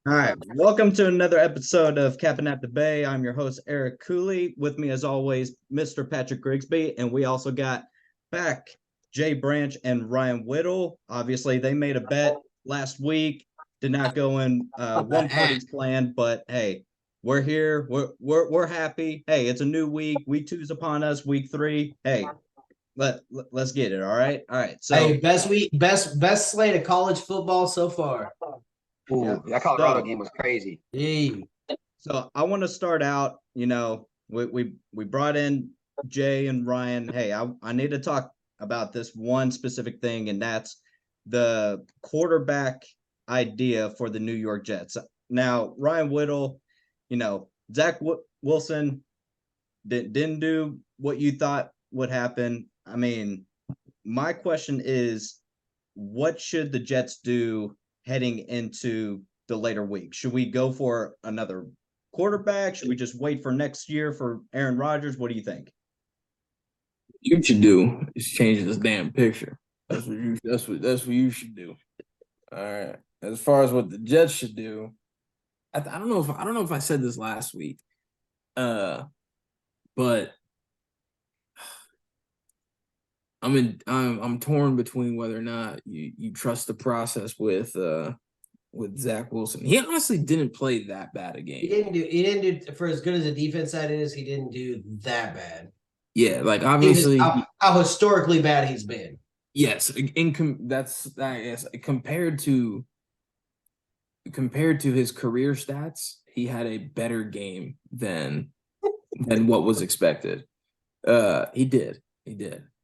All right, welcome to another episode of Capping at the Bay. I'm your host, Eric Cooley. With me, as always, Mr. Patrick Grigsby, and we also got back Jay Branch and Ryan Whittle. Obviously, they made a bet last week, did not go in one party's plan, but hey, we're here. We're happy. Hey, it's a new week. Week two's upon us. Week three. Hey, let's get it. All right. So Hey, best week, best slate of college football so far. Ooh, that Colorado game was crazy. Yay. So I want to start out, we brought in Jay and Ryan. Hey, I need to talk about this one specific thing, and that's the quarterback idea for the New York Jets. Now, Ryan Whittle, Zach Wilson didn't do what you thought would happen. I mean, my question is, what should the Jets do heading into the later weeks? Should we go for another quarterback? Should we just wait for next year for Aaron Rodgers? What do you think? You should do is change this damn picture. That's what you should do. All right. As far as what the Jets should do, I don't know if I said this last week, but I'm torn between whether or not you trust the process with Zach Wilson. He honestly didn't play that bad a game. He didn't do for as good as the defense that is, he didn't do that bad. Yeah, like obviously how historically bad he's been. Yes, compared to his career stats, he had a better game than what was expected. He did.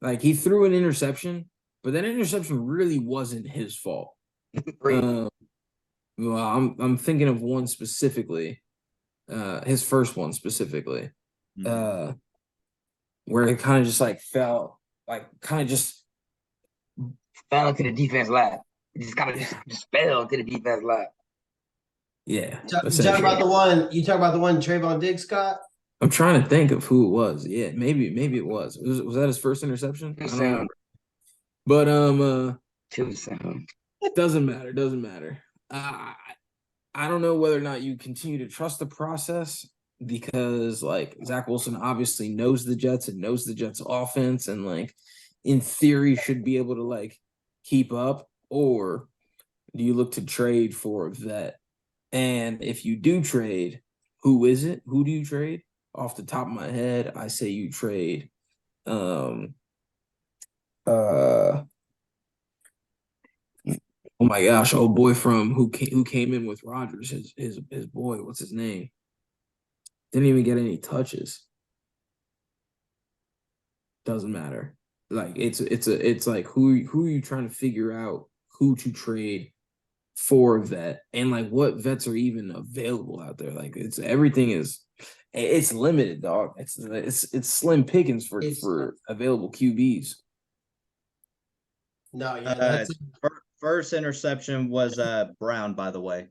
Like he threw an interception, but that interception really wasn't his fault. Well, I'm thinking of one specifically, his first one specifically, where it kind of just like fell into the defense lap. It just kind of just fell into the defense lap. Yeah. You talk about the one Trayvon Diggs got? I'm trying to think of who it was. Yeah, maybe it was. Was that his first interception? I don't remember. But Too soon. Doesn't matter. I don't know whether or not you continue to trust the process because like Zach Wilson obviously knows the Jets and knows the Jets offense and like in theory should be able to like keep up, or do you look to trade for a vet? And if you do trade, who is it? Who do you trade? Off the top of my head, I say you trade oh my gosh, old boy from who came in with Rodgers, his boy, what's his name? Didn't even get any touches. Doesn't matter. Like it's like who are you trying to figure out who to trade for a vet and like what vets are even available out there. Like it's limited, dog. It's slim pickings for available QBs. No, yeah, first interception was Brown, by the way.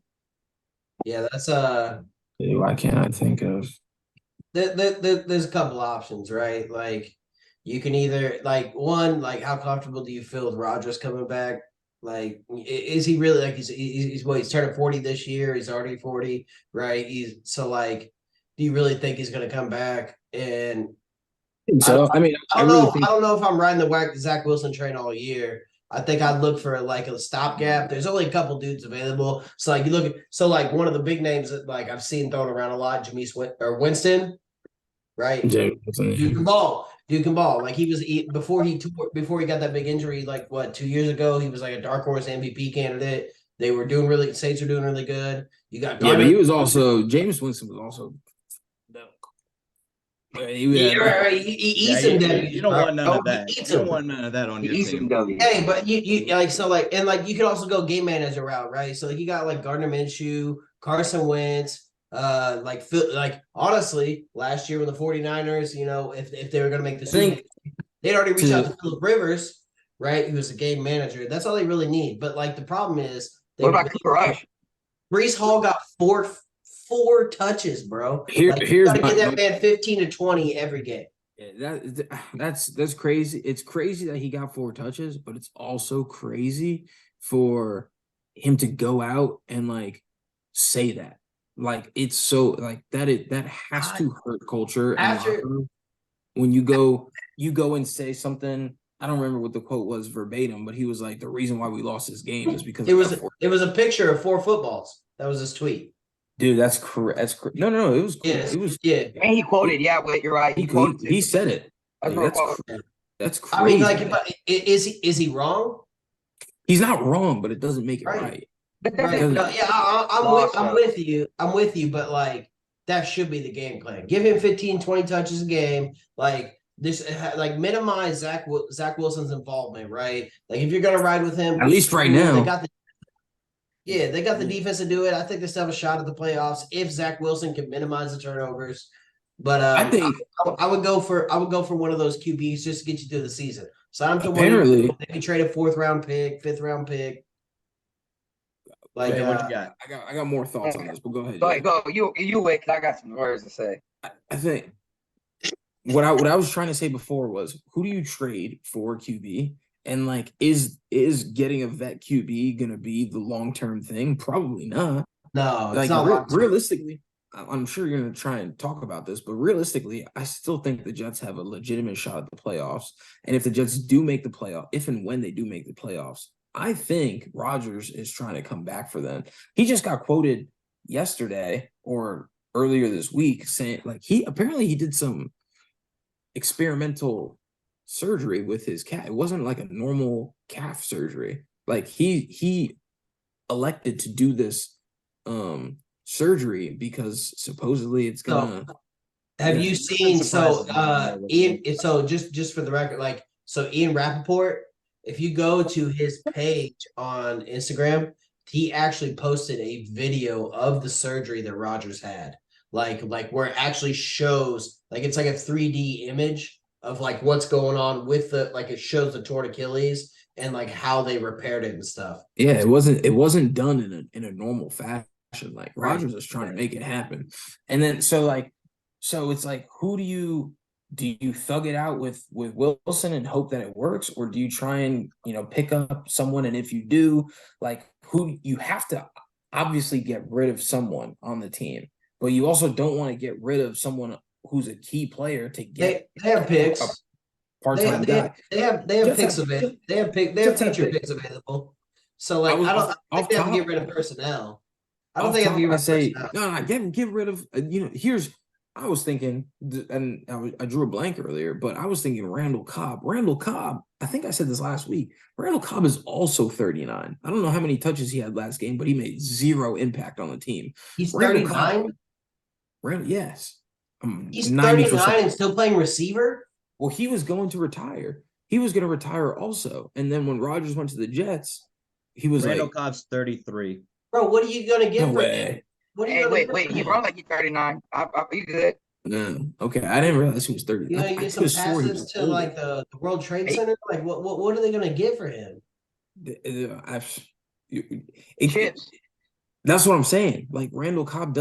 Yeah, that's why can't I think of there's a couple options, right? Like you can either like one, like how comfortable do you feel with Rodgers coming back? Like, is he really like he's turning 40 this year? He's already 40, right? Do you really think he's going to come back? And so, I don't know if I'm riding the Zach Wilson train all year. I think I'd look for like a stopgap. There's only a couple dudes available. So like you look at one of the big names that like I've seen thrown around a lot, Winston, right? Dude can ball. Like he was before he got that big injury, like 2 years ago, he was like a dark horse MVP candidate. Saints were doing really good. You got Gardner. Yeah, but he was also Jameis Winston was also You don't want none of that. You don't want none of that on your team. Hey, but you like so like and like you could also go game manager route, right? So like you got like Gardner Minshew, Carson Wentz, like honestly, last year when the 49ers, if they were gonna make the Super Bowl, they'd already reached out to Phillip Rivers, right? Who was a game manager. That's all they really need. But like the problem is what about Cooper Rush? Breece Hall got four touches, bro. Here's gotta get that man 15 to 20 every game. Yeah, that's crazy. It's crazy that he got 4 touches, but it's also crazy for him to go out and like say that. Like it's so like that has to hurt culture and locker room. When you go and say something. I don't remember what the quote was verbatim, but he was like, "The reason why we lost this game is because it was a picture of 4 footballs. That was his tweet. Dude, that's correct. No. It was cool. Yes. It was And he quoted, wait, you're right. He said it. Like, that's crazy. I mean, like, is he wrong? He's not wrong, but it doesn't make it right. Right. No, yeah, I'm with you. I'm with you, but like that should be the game plan. Give him 15, 20 touches a game. Like this, like minimize Zach Wilson's involvement, right? Like if you're gonna ride with him, at least right now, they got the defense to do it. I think they still have a shot at the playoffs if Zach Wilson can minimize the turnovers. But I think I would go for one of those QBs just to get you through the season. So I'm apparently they can trade a 4th round pick, 5th round pick. Like what you got? I got more thoughts on this, but go ahead. Go. You wait, because I got some words to say. I think what I was trying to say before was, who do you trade for QB? And like, is getting a vet QB gonna be the long-term thing? Probably not. No, like it's not realistically, I'm sure you're gonna try and talk about this, but realistically, I still think the Jets have a legitimate shot at the playoffs. And if the Jets do make the playoff, if and when they do make the playoffs, I think Rodgers is trying to come back for them. He just got quoted yesterday or earlier this week saying, like, he did some experimental surgery with his calf. It wasn't like a normal calf surgery. Like he elected to do this surgery because supposedly it's gonna. Have you seen Ian? So just for the record, like, so Ian Rappaport, if you go to his page on Instagram, he actually posted a video of the surgery that Rodgers had, like where it actually shows, like, it's like a 3D image of like what's going on with the, like, it shows the torn Achilles and like how they repaired it and stuff. Yeah, it wasn't done in a normal fashion. Like Rodgers is trying to make it happen, and then so it's like, who do you thug it out with Wilson and hope that it works, or do you try and pick up someone? And if you do, like, who you have to obviously get rid of someone on the team, but you also don't want to get rid of someone who's a key player to get. They have picks. Part-time guy. They have picks available. They have future picks avail. So like, I don't think they have to get rid of personnel. I don't think I have to get rid of personnel. No, get rid of. Here's. I was thinking, and I drew a blank earlier, but I was thinking Randall Cobb. Randall Cobb, I think I said this last week. Randall Cobb is also 39. I don't know how many touches he had last game, but he made zero impact on the team. He's 39? Yes. He's 39 and still playing receiver? Well, he was going to retire. He was going to retire also. And then when Rodgers went to the Jets, he was Randall Cobb's 33. Bro, what are you going to get for him? Wait, he wrong like he's 39. You good? No. Okay, I didn't realize he was 30. You get some passes to like the World Trade Center? Like, what are they going to get for him? Chips. That's what I'm saying. Like, Randall Cobb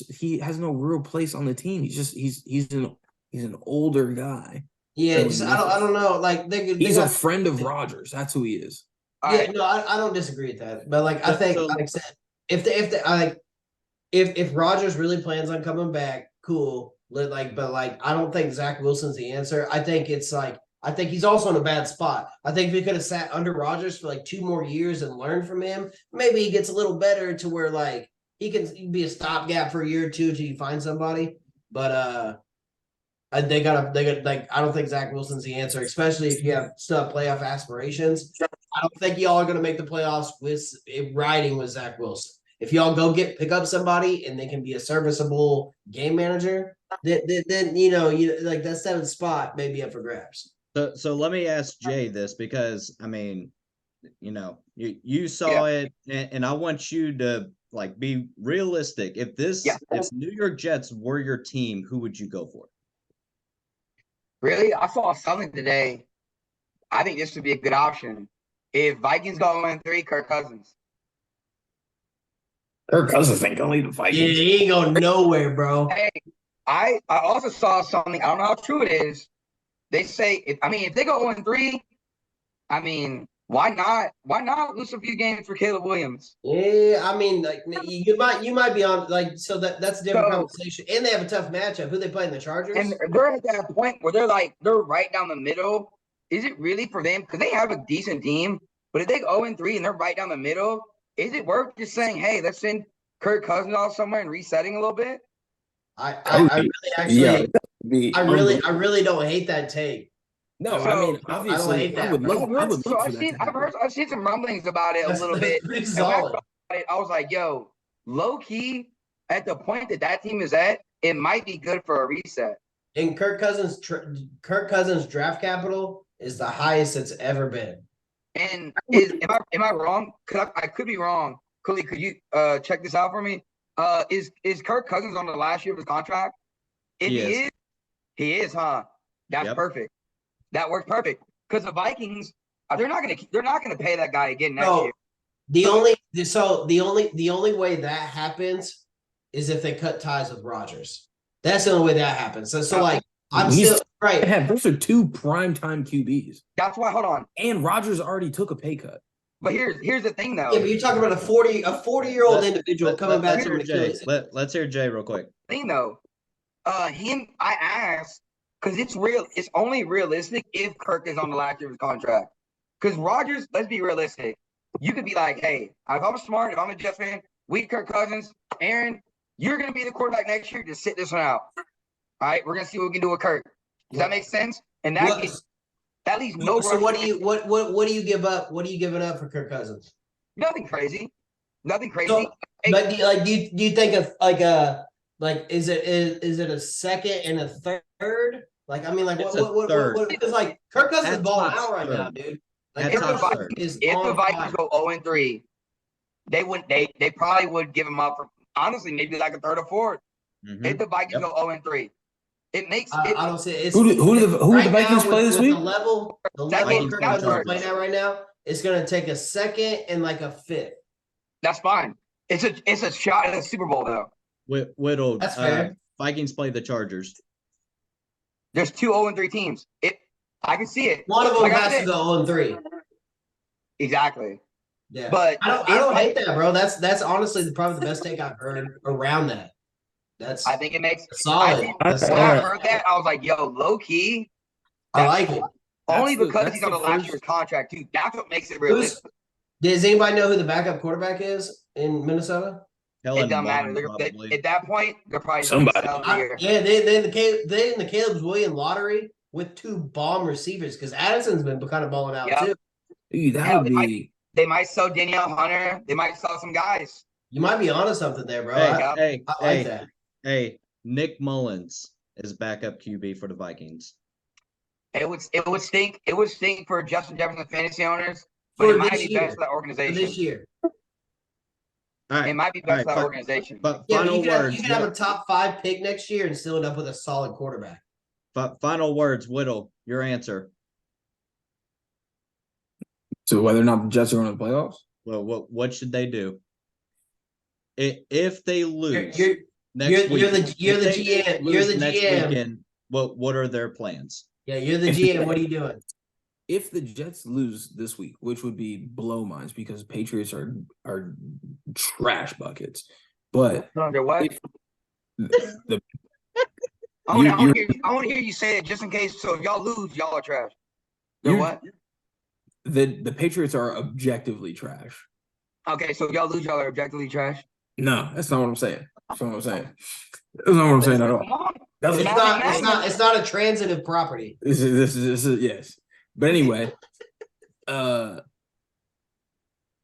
he has no real place on the team. He's an older guy. Yeah, I don't know. Like, he's a friend of Rodgers. That's who he is. No, I don't disagree with that. But like, I think, like I said, if Rodgers really plans on coming back, cool. But I don't think Zach Wilson's the answer. I think he's also in a bad spot. I think if he could have sat under Rodgers for like 2 more years and learned from him, maybe he gets a little better to where like he can be a stopgap for a year or two until you find somebody. But they got like, I don't think Zach Wilson's the answer, especially if you have still have playoff aspirations. I don't think y'all are going to make the playoffs with riding with Zach Wilson. If y'all go pick up somebody and they can be a serviceable game manager, then like that 7th spot may be up for grabs. So let me ask Jay this, because I mean, you saw it, and I want you to like be realistic. If New York Jets were your team, who would you go for? Really? I saw something today. I think this would be a good option. If Vikings go 1-3, Kirk Cousins. Kirk Cousins ain't gonna leave the Vikings. Yeah, he ain't going nowhere, bro. Hey, I also saw something. I don't know how true it is. They say if they go 1-3, Why not? Why not lose a few games for Caleb Williams? Yeah, I mean, like you might be on like so that's a different So- conversation. And they have a tough matchup. Who they playing? The Chargers. And they're at that point where they're right down the middle. Is it really for them? Because they have a decent team, but if they go 0-3 and they're right down the middle, is it worth just saying, hey, let's send Kirk Cousins off somewhere and resetting a little bit? I really actually I really don't hate that take. No, So, I mean, I don't obviously, hate I that, would bro. love, I would So love for that to happen. I've seen some rumblings about it a little bit. Pretty And when I solid. thought about it, I was like, yo, low key, at the point that team is at, it might be good for a reset. And Kirk Cousins draft capital is the highest it's ever been. And am I wrong? I could be wrong. Cooley, could you check this out for me? Is Kirk Cousins on the last year of his contract? If he is, huh? That's perfect. That works perfect. Because the Vikings, they're not gonna pay that guy again next year. The only way that happens is if they cut ties with Rodgers. That's the only way that happens. So like I'm still right. Yeah, those are two primetime QBs. That's why. Hold on. And Rodgers already took a pay cut. But here's the thing though. Yeah, but you're talking about a 40-year-old individual coming back from Achilles. Let's hear Jay real quick. Thing though, I asked because it's real. It's only realistic if Kirk is on the last year of his contract. Because Rodgers, let's be realistic. You could be like, hey, if I'm smart, if I'm a Jets fan, we Kirk Cousins, Aaron, you're gonna be the quarterback next year. Just sit this one out. All right, we're gonna see what we can do with Kirk. Does that make sense? And that leaves no. So what do you give up? What are you giving up for Kirk Cousins? Nothing crazy. Nothing crazy. So, but do you think of is it a second and a third? Like I mean like what because like Kirk Cousins is balling out right now, dude. Like if the Vikings go 0-3, they probably would give him up for honestly maybe like a third or fourth. Mm-hmm. If the Vikings go 0-3. It makes I don't see it. Who do the Vikings play this week? The level Kirk Cousins is playing at right now, it's gonna take a second and like a fifth. That's fine. It's a shot at the Super Bowl though. Whittle, that's fair. Vikings play the Chargers. There's 2 0-3 teams. I can see it. One of them has to go 0-3. Exactly. Yeah, but I don't hate that, bro. That's honestly probably the best take I've heard around that. I think it makes solid. When I heard that, I was like, yo, low key. I like it. Only because he's on the last year's contract, too. That's what makes it realistic. Does anybody know who the backup quarterback is in Minnesota? It doesn't matter. At that point, they're probably somebody. They in the Caleb Williams lottery with 2 bomb receivers because Addison's been kind of balling out too. Dude, they might sell Danielle Hunter. They might sell some guys. You might be onto something there, bro. I like that. Hey, Nick Mullins is backup QB for the Vikings. It would stink. It would stink for Justin Jefferson fantasy owners, but it might be best for that organization. For this year. All right. It might be best for that organization. But yeah, final words. You can have a top 5 pick next year and still end up with a solid quarterback. But final words, Whittle, your answer. So whether or not the Jets are going to the playoffs? Well, what should they do? If they lose you're the GM. You're the GM. Weekend, what are their plans? Yeah, you're the GM. What are you doing? If the Jets lose this week, which would be below minds because Patriots are trash buckets, but under what? I want to hear you say it just in case. So if y'all lose, y'all are trash. What? The Patriots are objectively trash. Okay, so if y'all lose, y'all are objectively trash. No, that's not what I'm saying. That's not what I'm saying. That's not what I'm saying at all. It's not a transitive property. This is yes. But anyway, if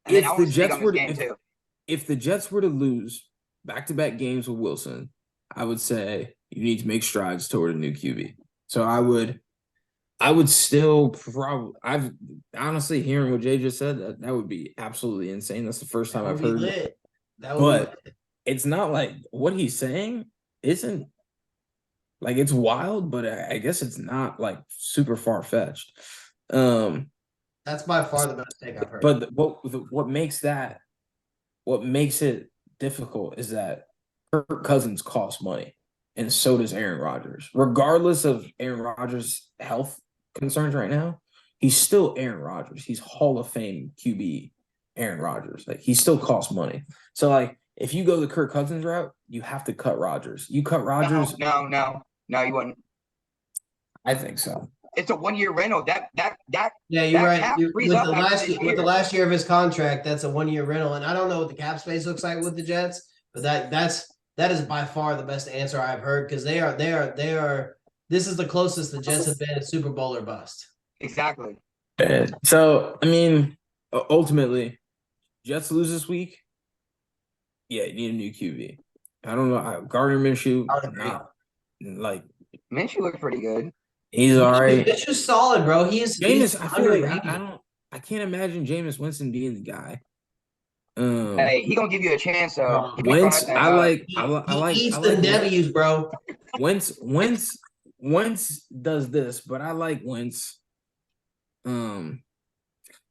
the Jets were to lose back-to-back games with Wilson, I would say you need to make strides toward a new QB. So I would still probably. I've honestly hearing what Jay just said that would be absolutely insane. That's the first time I've heard it. But it's not like what he's saying isn't like it's wild, but I guess it's not like super far-fetched. That's by far the best take I've heard. But what makes it difficult is that Kirk Cousins costs money, and so does Aaron Rodgers. Regardless of Aaron Rodgers' health concerns right now, he's still Aaron Rodgers. He's Hall of Fame QB Aaron Rodgers. Like, he still costs money. So, like, if you go the Kirk Cousins route, you have to cut Rodgers. You cut Rodgers. No, you wouldn't. I think so. It's a 1-year rental. Yeah, you're that right. cap frees With up the after last this with the year. last year of his contract, that's a 1-year rental, and I don't know what the cap space looks like with the Jets, but that is by far the best answer I've heard because they are. This is the closest the Jets have been a Super Bowl or bust. Exactly. So, I mean, ultimately, Jets lose this week. Yeah, you need a new QB. I don't know. Gardner Minshew, I would agree. like, Minshew looks pretty good. he's all right. It's just solid, bro. He's I feel like underrated. I can't imagine Jameis Winston being the guy. Hey, he gonna give you a chance though. He may Wentz, run that I thing up. like He eats I the like W's, bro. Wentz does this, but I like Wentz. Yeah,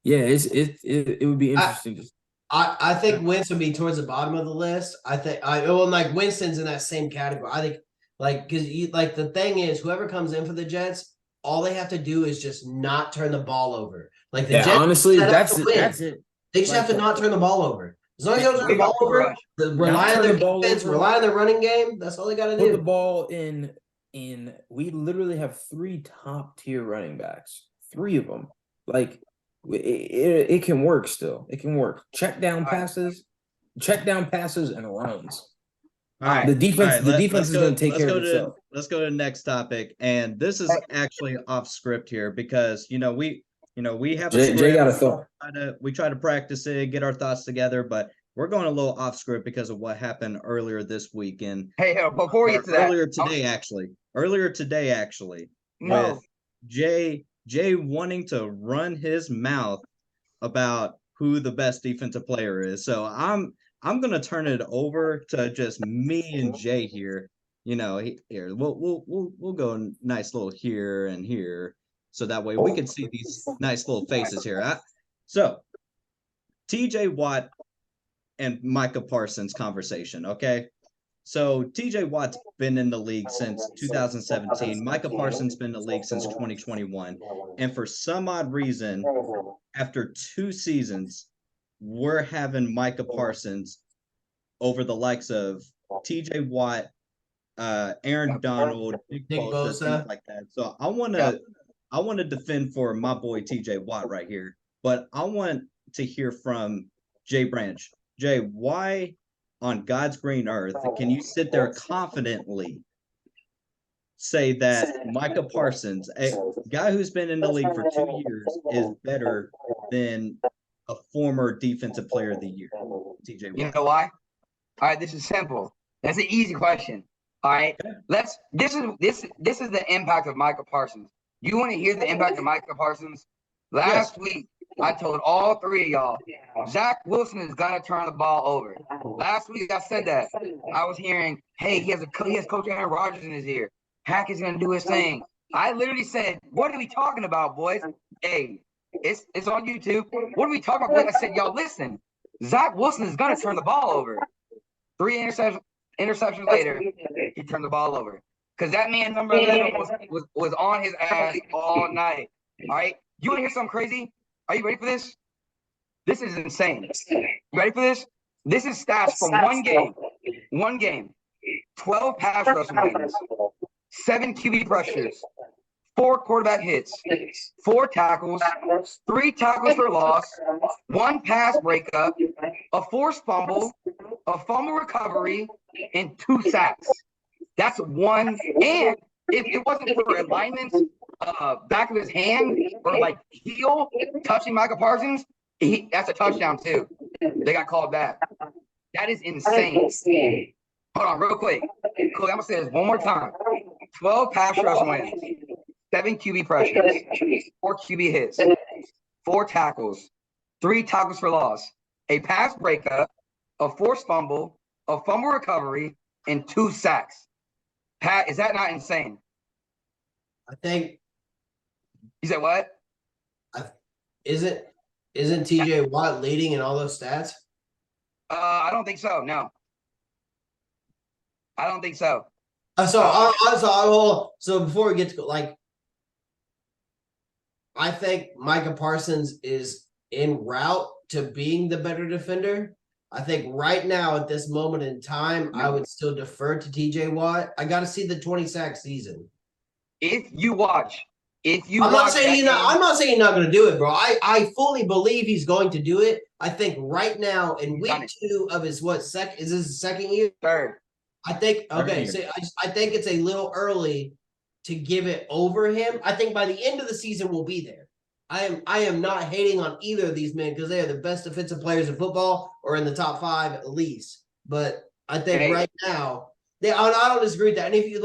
it would be interesting. I think Wentz would be towards the bottom of the list. Like Winston's in that same category. I think because the thing is, whoever comes in for the Jets, all they have to do is just not turn the ball over. Like the Jets, honestly, that's it. They just have to not turn the ball over. As long as they don't turn the ball over, rely on their defense, rely on their running game. That's all they got to do. Put the ball in. We literally have 3 top tier running backs. 3 of them. Like, it can work still. It can work. Check down passes and runs. All right. The defense is going to take care of itself. Let's go to the next topic. And this is actually off script here because we have a script. Jay got a thought. We try to practice it, get our thoughts together, but we're going a little off script because of what happened earlier this week. And before we get to that, earlier today actually, with Jay wanting to run his mouth about who the best defensive player is. So I'm going to turn it over to just me and Jay here. Here we'll go nice little here and here, so that way we can see these nice little faces here. So TJ Watt and Micah Parsons conversation. Okay. So TJ Watt's been in the league since 2017. Micah Parsons been in the league since 2021. And for some odd reason, after 2 seasons, we're having Micah Parsons over the likes of TJ Watt, Aaron Donald, Nick Bosa, things like that. So I want to defend for my boy TJ Watt right here, but I want to hear from Jay Branch. Jay, why on God's green earth can you sit there confidently say that Micah Parsons, a guy who's been in the league for 2 years, is better than a former defensive player of the year, TJ Watt? You know why? All right, this is simple. That's an easy question. All right, this is the impact of Micah Parsons. You want to hear the impact of Micah Parsons? Last week, I told all 3 of y'all, Zach Wilson is gonna turn the ball over. Last week, I said that. I was hearing, hey, he has Coach Aaron Rodgers in his ear. Hack is gonna do his thing. I literally said, what are we talking about, boys? Hey, it's on YouTube. What are we talking about, boys? I said, y'all listen. Zach Wilson is gonna turn the ball over. 3 interceptions later, he turned the ball over. Because that man, number 11, was on his ass all night. All right? You want to hear something crazy? Are you ready for this? This is insane. You ready for this? This is stats from one game. 12 pass rush wins, 7 QB pressures, 4 quarterback hits, 4 tackles, 3 tackles for loss, 1 pass breakup, a forced fumble, a fumble recovery, and 2 sacks. That's one. And if it wasn't for alignments, back of his hand or like heel touching Micah Parsons, that's a touchdown too. They got called back. That is insane. Hold on, real quick. Cool, I'm gonna say this one more time. 12 pass rush wins, 7 QB pressures, 4 QB hits, 4 tackles, 3 tackles for loss, a pass breakup, a forced fumble, a fumble recovery, and 2 sacks. Pat, is that not insane? I think. You said what? Isn't TJ Watt leading in all those stats? I don't think so. No, I don't think so. So before we get to I think Micah Parsons is en route to being the better defender. I think right now at this moment in time, I would still defer to TJ Watt. I got to see the 20 sack season. If you watch I'm not saying he's not going to do it, bro. I fully believe he's going to do it. I think right now in week 2 of his is this his second year? Third. I think so I think it's a little early to give it over him. I think by the end of the season we'll be there. I am not hating on either of these men because they are the best defensive players in football or in the top 5 at least. But I think right now I don't disagree with that. And if you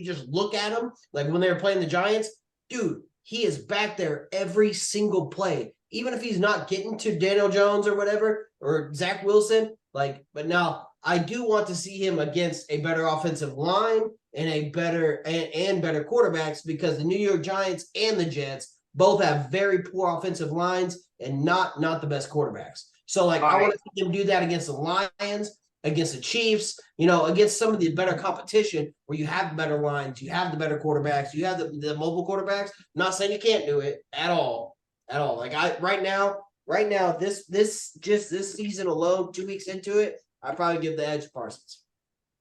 just look at him, like when they were playing the Giants, dude, he is back there every single play. Even if he's not getting to Daniel Jones or whatever, or Zach Wilson, but now I do want to see him against a better offensive line and a better quarterbacks because the New York Giants and the Jets both have very poor offensive lines and not the best quarterbacks. So I want to see him do that against the Lions, against the Chiefs, against some of the better competition where you have better lines, you have the better quarterbacks, you have the mobile quarterbacks. I'm not saying you can't do it at all. Right now, this season alone, 2 weeks into it, I'd probably give the edge to Parsons.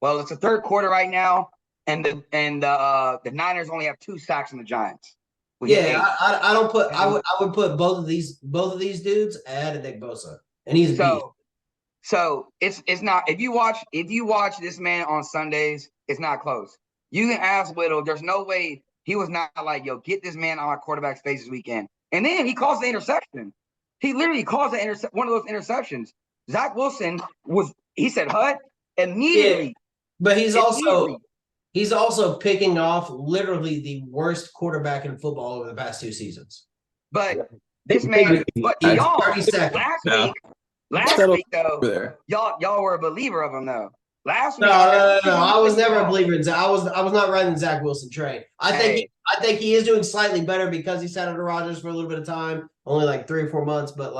Well, it's the third quarter right now, and the Niners only have 2 sacks in the Giants. I would put both of these dudes ahead of Nick Bosa, and he's a beast. So it's not if you watch this man on Sundays, it's not close. You can ask Whittle. There's no way he was not like, yo, get this man on my quarterback's face this weekend. And then he calls the interception. He literally calls one of those interceptions. Zach Wilson he said Hut immediately. Yeah, but he's also picking off literally the worst quarterback in football over the past 2 seasons. But this man, y'all last week though, y'all were a believer of him though. Last week, no. I was never a believer in Zach. I was not riding the Zach Wilson train. I think he is doing slightly better because he sat under Rodgers for a little bit of time, only 3 or 4 months. But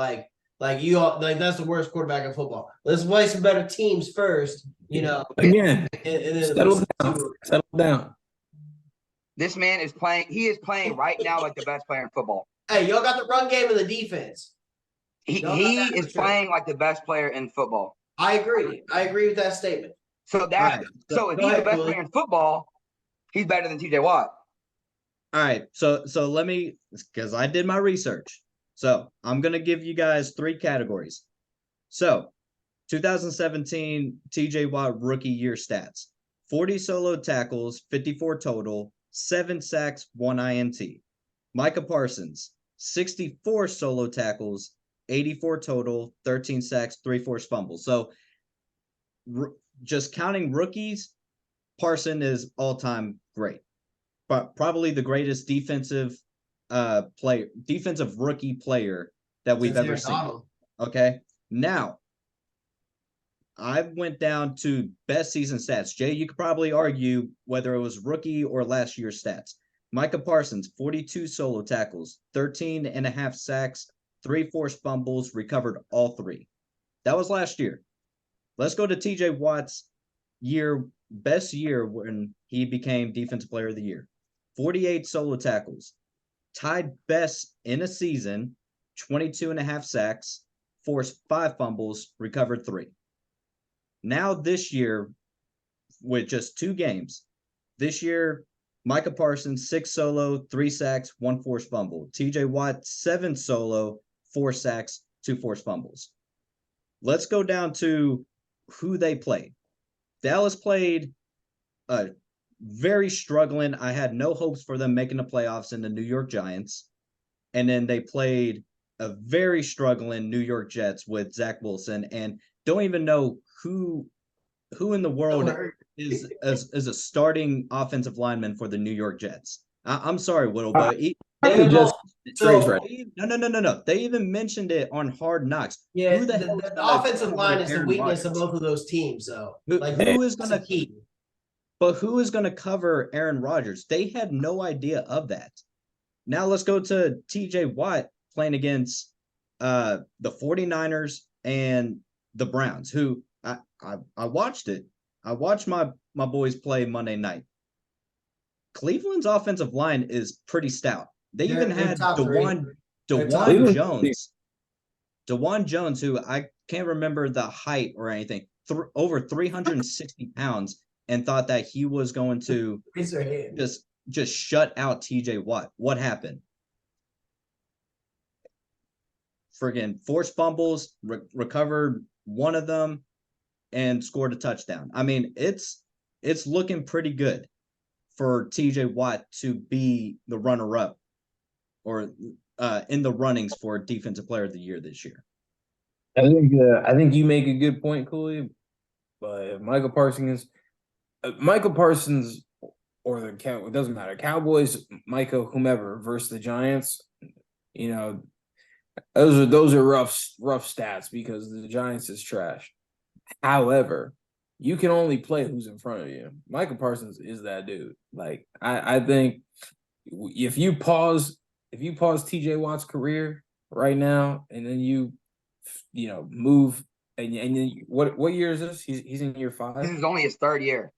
that's the worst quarterback in football. Let's play some better teams first, Again, and settle down. This man is playing. He is playing right now like the best player in football. Hey, y'all got the run game and the defense. He is playing like the best player in football. I agree with that statement. So if he's the best player in football, he's better than TJ Watt. All right. So let me, because I did my research. So I'm going to give you guys 3 categories. So 2017 TJ Watt rookie year stats: 40 solo tackles, 54 total, 7 sacks, 1 INT. Micah Parsons, 64 solo tackles, 84 total, 13 sacks, 3 forced fumbles. So just counting rookies, Parson is all-time great. But probably the greatest defensive rookie player that we've ever seen. Okay. Now, I went down to best season stats. Jay, you could probably argue whether it was rookie or last year's stats. Micah Parsons, 42 solo tackles, 13.5 sacks, 3 forced fumbles, recovered all 3. That was last year. Let's go to TJ Watt's best year when he became Defensive Player of the Year. 48 solo tackles, tied best in a season, 22.5 sacks, forced 5 fumbles, recovered 3. Now this year, with just 2 games, this year, Micah Parsons, 6 solo, 3 sacks, 1 forced fumble. TJ Watt, 7 solo, 4 sacks, 2 forced fumbles. Let's go down to who they played. Dallas played very struggling. I had no hopes for them making the playoffs in the New York Giants. And then they played a very struggling New York Jets with Zach Wilson, and don't even know who in the world is a starting offensive lineman for the New York Jets. I'm sorry, Whittle, but no. They even mentioned it on Hard Knocks. Yeah, the offensive line is the weakness of both of those teams, though. Who is going to keep? But who is going to cover Aaron Rodgers? They had no idea of that. Now let's go to TJ Watt playing against the 49ers and the Browns, who I watched it. I watched my boys play Monday night. Cleveland's offensive line is pretty stout. They They're- even they're had top three. DeJuan They're top DeJuan three. Jones. DeJuan Jones, who I can't remember the height or anything, over 360 pounds, and thought that he was going to Raise their hand. just shut out TJ Watt. What happened? Friggin' forced fumbles, recovered one of them, and scored a touchdown. I mean, it's looking pretty good for TJ Watt to be the runner-up or in the runnings for Defensive Player of the Year this year. I think you make a good point, Cooley. But Michael Parsons or the Cow, it doesn't matter. Cowboys, Micah, whomever versus the Giants, you know, those are rough stats because the Giants is trash. However, you can only play who's in front of you. Michael Parsons is that dude. Like I think if you pause TJ Watt's career right now and then you move and then what year is this? He's in year 5. This is only his 3rd year.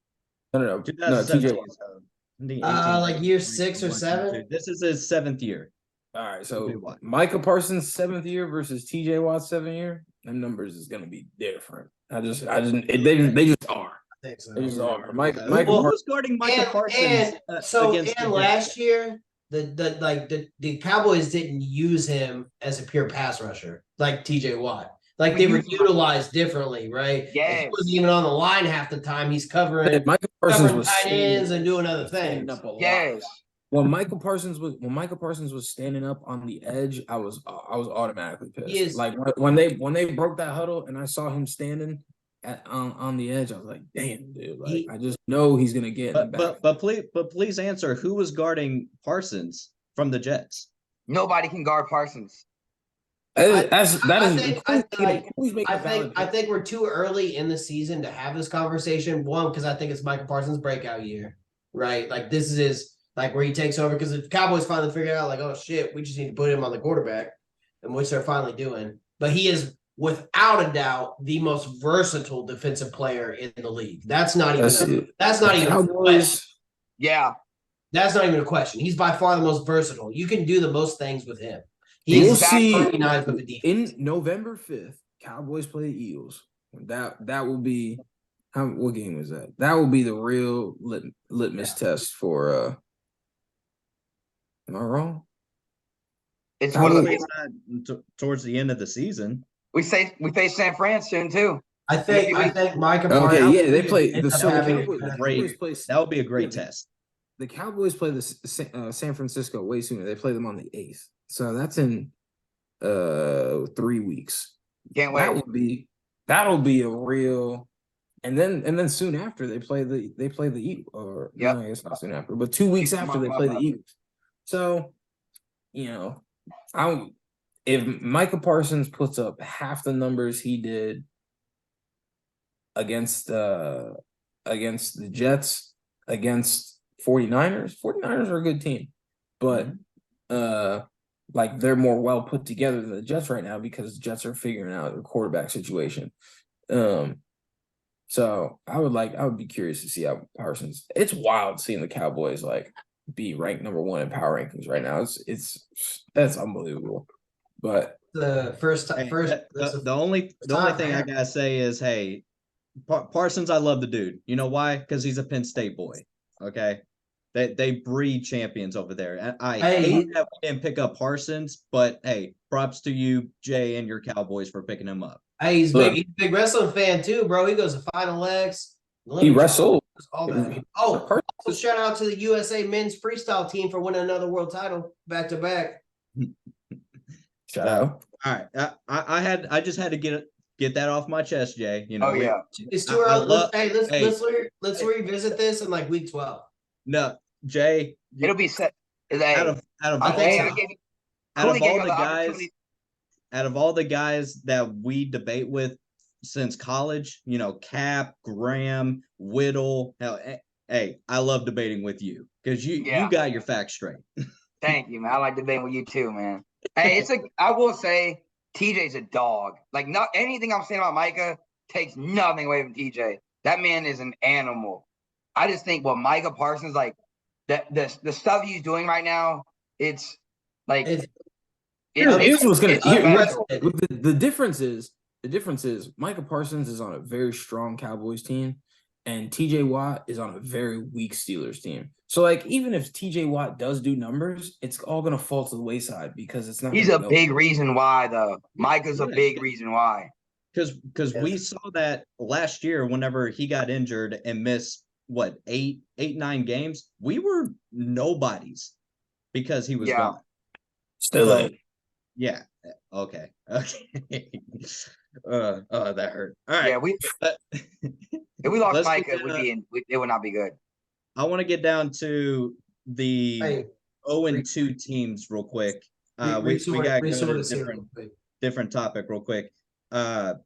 No, TJ Watt. Like year 6 or 7. This is his 7th year. All right, so Micah Parsons' 7th year versus TJ Watt's 7th year, them numbers is gonna be different. They just are. I think so. They just are. Who's guarding Micah Parsons? And last year, the Cowboys didn't use him as a pure pass rusher like TJ Watt. Like they were utilized differently, right? Yes. He wasn't even on the line half the time. He's covering Michael Parsons was tight ends and doing other things. up a lot. Yes. When Michael Parsons was standing up on the edge, I was automatically pissed. Like when they broke that huddle and I saw him standing on the edge, I was like, damn, dude. Like I just know he's gonna get in the back. But please answer, who was guarding Parsons from the Jets? Nobody can guard Parsons. I think we're too early in the season to have this conversation. One, because I think it's Micah Parsons' breakout year, right? Like this is like where he takes over because the Cowboys finally figured out, like, oh shit, we just need to put him on the quarterback, and which they're finally doing. But he is without a doubt the most versatile defensive player in the league. That's not even a question. Yeah. That's not even a question. He's by far the most versatile. You can do the most things with him. We'll see in November 5th, Cowboys play the Eagles. That will be what game is that? That will be the real litmus test for am I wrong? It's towards the end of the season. We face San Fran soon too. I think Micah Parsons. Okay, yeah, they play the Cowboys. That would be a great test. The Cowboys play the San Francisco way sooner. They play them on the 8th. So that's in 3 weeks. Can't wait. That'll be a real, and then soon after they play the Eagles. Or yeah, no, it's not soon after, but 2 weeks after they play the Eagles. So, if Micah Parsons puts up half the numbers he did against the Jets, against 49ers are a good team, but like they're more well put together than the Jets right now because the Jets are figuring out their quarterback situation. So I would be curious to see how Parsons. It's wild seeing the Cowboys like be ranked number 1 in power rankings right now. That's unbelievable. But the only thing I gotta say is, hey, Parsons, I love the dude. You know why? Because he's a Penn State boy. Okay. They breed champions over there. And I hate that we didn't pick up Parsons, but hey, props to you, Jay, and your Cowboys for picking him up. Hey, he's a big wrestling fan too, bro. He goes to Final X. He wrestled. All that. Also shout out to the USA men's freestyle team for winning another world title back to back. Shout out. All right. I just had to get that off my chest, Jay. It's too early. Let's revisit this in like week 12. No, Jay. It'll be set. Out of all the guys that we debate with since college, Cap, Graham, Whittle. Hell, hey, I love debating with you because you got your facts straight. Thank you, man. I like debating with you too, man. Hey, I will say TJ's a dog. Like, not anything I'm saying about Micah takes nothing away from TJ. That man is an animal. I just think what Micah Parsons, like the stuff he's doing right now, it's Like It's Here's what's gonna it's here, special. the difference is Micah Parsons is on a very strong Cowboys team, and TJ Watt is on a very weak Steelers team. So like even if TJ Watt does do numbers, it's all gonna fall to the wayside because it's not. He's a big reason why, though. Micah's a Yeah. big reason why. Because Yes. we saw that last year whenever he got injured and missed what 9 games, we were nobodies because he was Yeah. gone. Still So, ain't. yeah. Okay. That hurt. All right. Yeah, if we lost Let's Micah, get, it would not be good. I want to get down to the Hey, 0-2 teams real quick. We got to go to a different topic real quick. The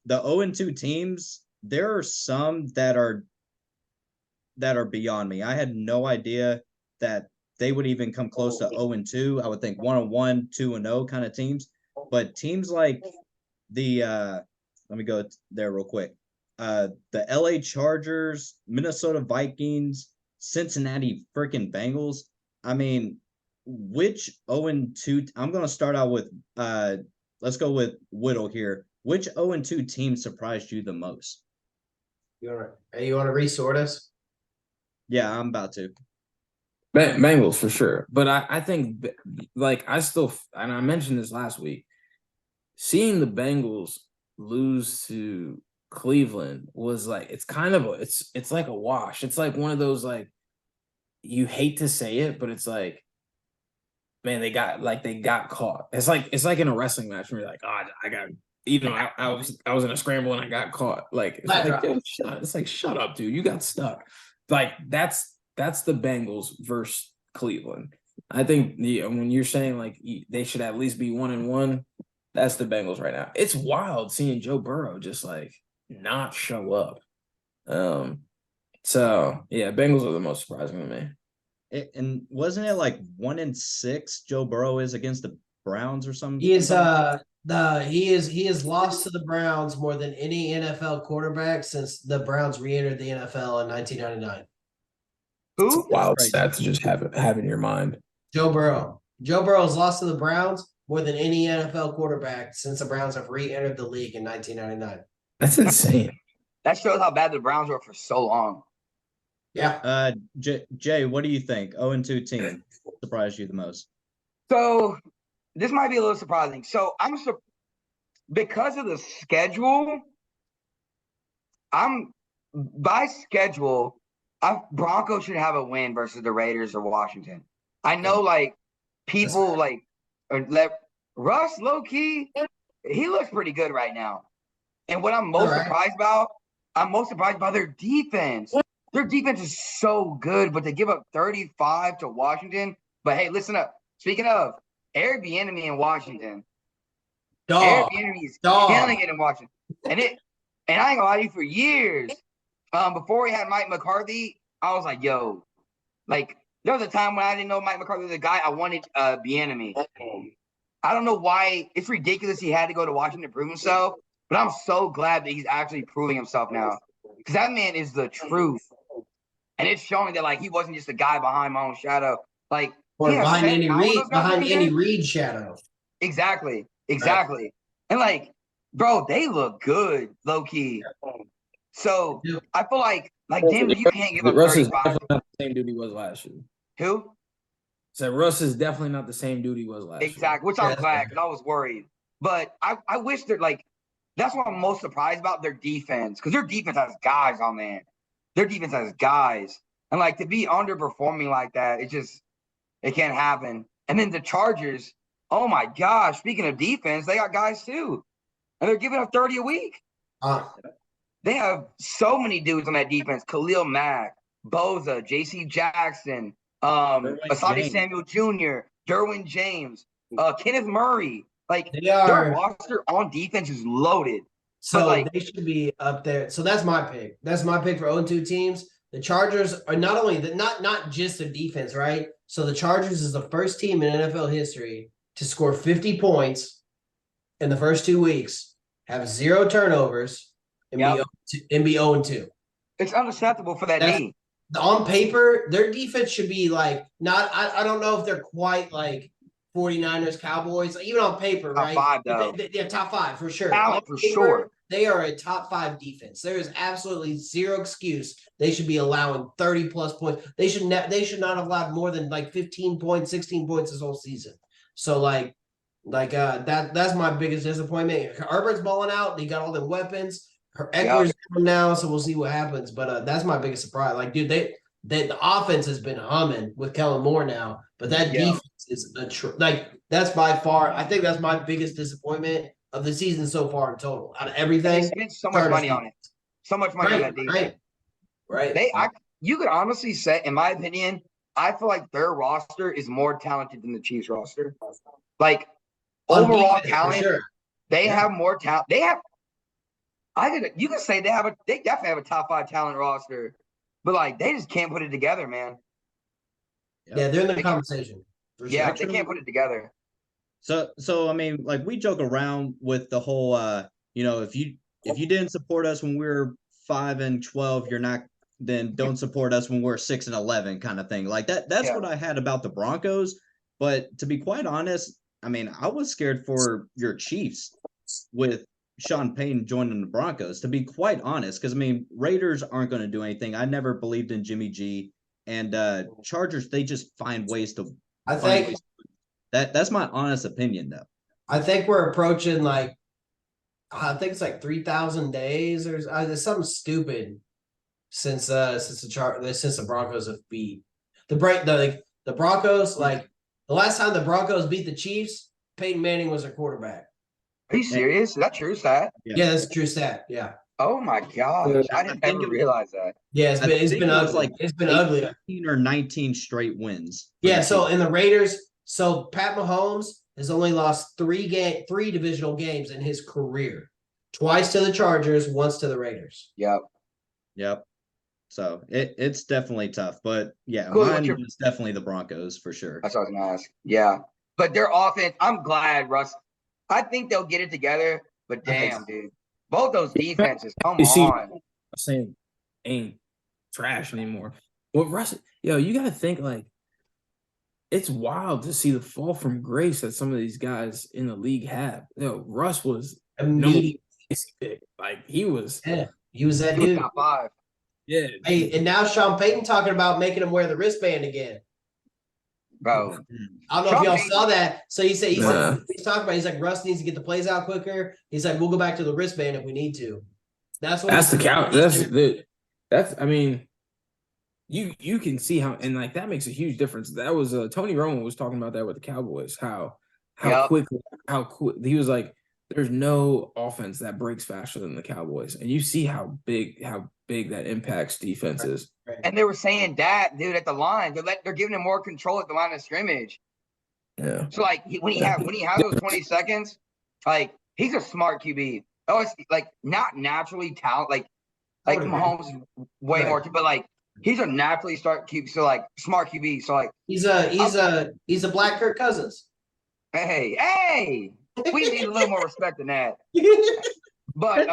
0-2 teams, there are some that are beyond me. I had no idea that they would even come close to 0-2. I would think 1-1, 2-0 kind of teams. But teams like the let me go there real quick. The LA Chargers, Minnesota Vikings, Cincinnati freaking Bengals. I mean, which 0-2? I'm going to start out with let's go with Whittle here. Which 0-2 team surprised you the most? You want to resort us? Yeah, I'm about to. Bengals for sure, but I think like I still, and I mentioned this last week, seeing the Bengals lose to Cleveland was like it's like a wash. It's like one of those like you hate to say it, but it's like, man, they got caught. It's like in a wrestling match where you're like, oh, I got, I was in a scramble and I got caught. Like it's like shut up, dude, you got stuck. Like that's the Bengals versus Cleveland. I think when you're saying like they should at least be 1-1, that's the Bengals right now. It's wild seeing Joe Burrow just like not show up. So yeah, Bengals are the most surprising to me. And wasn't it like 1-6 Joe Burrow is against the Browns or something? He is he has lost to the Browns more than any NFL quarterback since the Browns re-entered the NFL in 1999. Who? Wild stat to just have in your mind. Joe Burrow. Joe Burrow has lost to the Browns more than any NFL quarterback since the Browns have re-entered the league in 1999. That's insane. That shows how bad the Browns were for so long. Yeah. Jay, what do you think? 0-2 team surprised you the most? So this might be a little surprising. So because of the schedule, by schedule, Broncos should have a win versus the Raiders or Washington. I know, like people like Russ, low key, he looks pretty good right now. And what I'm most surprised by their defense. Their defense is so good, but they give up 35 to Washington. But hey, listen up. Speaking of Eric Bieniemy in Washington, Eric Bieniemy is killing it in Washington, and I ain't gonna lie to you, for years, before he had Mike McCarthy, I was like, yo, like there was a time when I didn't know Mike McCarthy was the guy. I wanted Bieniemy. I don't know why. It's ridiculous he had to go to Washington to prove himself, but I'm so glad that he's actually proving himself now, because that man is the truth. And it's showing that like he wasn't just a guy behind my own shadow, like or behind Andy Reid's shadow. Exactly. Right. And like, bro, they look good, low key. So I feel like damn, you can't give up Russ 35. is definitely not the same dude he was last year. Who? So Russ is definitely not the same dude he was last year. Exactly, which I'm glad, because I was worried. But I wish they're like, that's what I'm most surprised about, their defense, because their defense has guys on there. Their defense has guys. And like to be underperforming like that, it can't happen. And then the Chargers, oh my gosh, speaking of defense, they got guys too. And they're giving up 30 a week. They have so many dudes on that defense. Khalil Mack, Boza, J.C. Jackson, Asante Samuel Jr., Derwin James, Kenneth Murray. Like their roster on defense is loaded. So they should be up there. So that's my pick. That's my pick for 0-2 teams. The Chargers are not only not just their defense, right? So the Chargers is the first team in NFL history to score 50 points in the first 2 weeks, have 0 turnovers, and be 0-2. It's unacceptable for that team. On paper, their defense should be like not. I don't know if they're quite like 49ers, Cowboys, even on paper, Top right? five, though. They're top 5 for sure. Talent On for paper, sure. They are a top 5 defense. There is absolutely zero excuse they should be allowing 30 plus points. They should not have allowed more than like 15 points, 16 points this whole season. So that's my biggest disappointment. Herbert's balling out. He got all the weapons. Eckler's down now, so we'll see what happens. But that's my biggest surprise. Like, dude, the offense has been humming with Kellen Moore now, but that defense is that's by far. I think that's my biggest disappointment of the season so far in total. Out of everything, They spent so much money on it. So much money on that defense. Right. You could honestly say, in my opinion, I feel like their roster is more talented than the Chiefs roster. Like overall defense, talent, sure. they have more talent. You could say they definitely have a top 5 talent roster, but like they just can't put it together, man. Yeah, they're in the conversation. Yeah, they can't put it together. So I mean, like we joke around with the whole if you didn't support us when we were 5-12, you're not, then don't support us when we're 6-11 kind of thing. Like that's what I had about the Broncos. But to be quite honest, I mean, I was scared for your Chiefs with Sean Payton joining the Broncos, to be quite honest, because I mean, Raiders aren't going to do anything. I never believed in Jimmy G, and Chargers, they just find ways to. That's my honest opinion, though. I think we're approaching I think it's like 3,000 days or there's something stupid since the Broncos have beat the Broncos. Like the last time the Broncos beat the Chiefs, Peyton Manning was their quarterback. Are you serious? Is that true stat? Yeah, that's a true stat. Yeah. Oh my gosh, I didn't ever realize that. Yeah, it's been ugly. It's been ugly. 18 or 19 straight wins. Yeah. So in the Raiders, Pat Mahomes has only lost 3 divisional games in his career. Twice to the Chargers, once to the Raiders. Yep. So it's definitely tough, but yeah, Cool, mine is definitely the Broncos for sure. That's what I was gonna ask. Yeah, but their offense, I'm glad, Russ. I think they'll get it together, but damn, dude, both those defenses, come on. I'm saying ain't trash anymore. Well, Russ, you gotta think like it's wild to see the fall from grace that some of these guys in the league have. Russ was immediate. Like he was that dude. Top 5. Yeah. Hey, and now Sean Payton talking about making him wear the wristband again. Bro. I don't know if y'all saw that. So he's talking about, he's like, Russ needs to get the plays out quicker. He's like, we'll go back to the wristband if we need to. That's the count. I mean, you can see how, and like that makes a huge difference. That was Tony Romo was talking about that with the Cowboys, how quick he was like, there's no offense that breaks faster than the Cowboys. And you see how big that impacts defenses. And they were saying that, dude, at the line, they're giving him more control at the line of scrimmage. Yeah. So like when he has those 20 seconds, like he's a smart QB. Oh, it's like not naturally talent, like Mahomes is way more, but like he's a naturally smart QB. So like smart QB. So like he's a black Kirk Cousins. Hey. We need a little more respect than that. But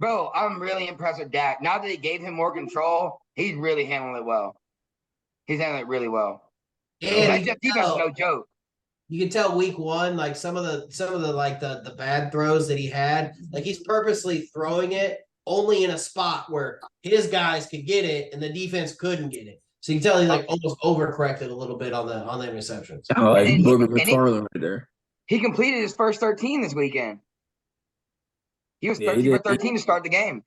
bro, I'm really impressed with Dak. Now that he gave him more control, he's really handling it well. He's handling it really well. And that defense is no joke. You can tell week 1, like some of the like the bad throws that he had, like he's purposely throwing it only in a spot where his guys could get it and the defense couldn't get it. So you can tell he like almost overcorrected a little bit on the interceptions. Like McFarland right there. He completed his first 13 this weekend. He was 13 for 13 to start the game.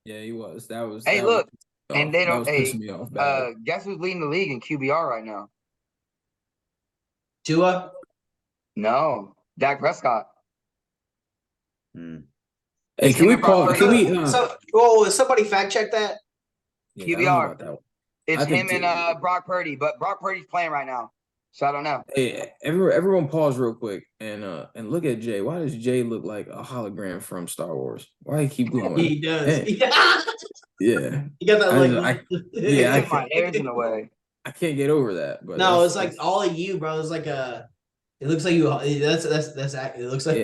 Yeah, he was. That was. Hey, look, and they don't. Pissing me off bad. Guess who's leading the league in QBR right now? Tua? No, Dak Prescott. Hey, can we pause? Is somebody fact check that? Yeah, QBR. It's him and Brock Purdy, but Brock Purdy's playing right now. So I don't know. Hey, everyone pause real quick and look at Jay. Why does Jay look like a hologram from Star Wars? Why he keep glowing? He does. Hey. Yeah. You got that my hair's in the way. I can't get over that. But no, it's like all of you, bro. It's like it looks like you. That's it looks like it looks like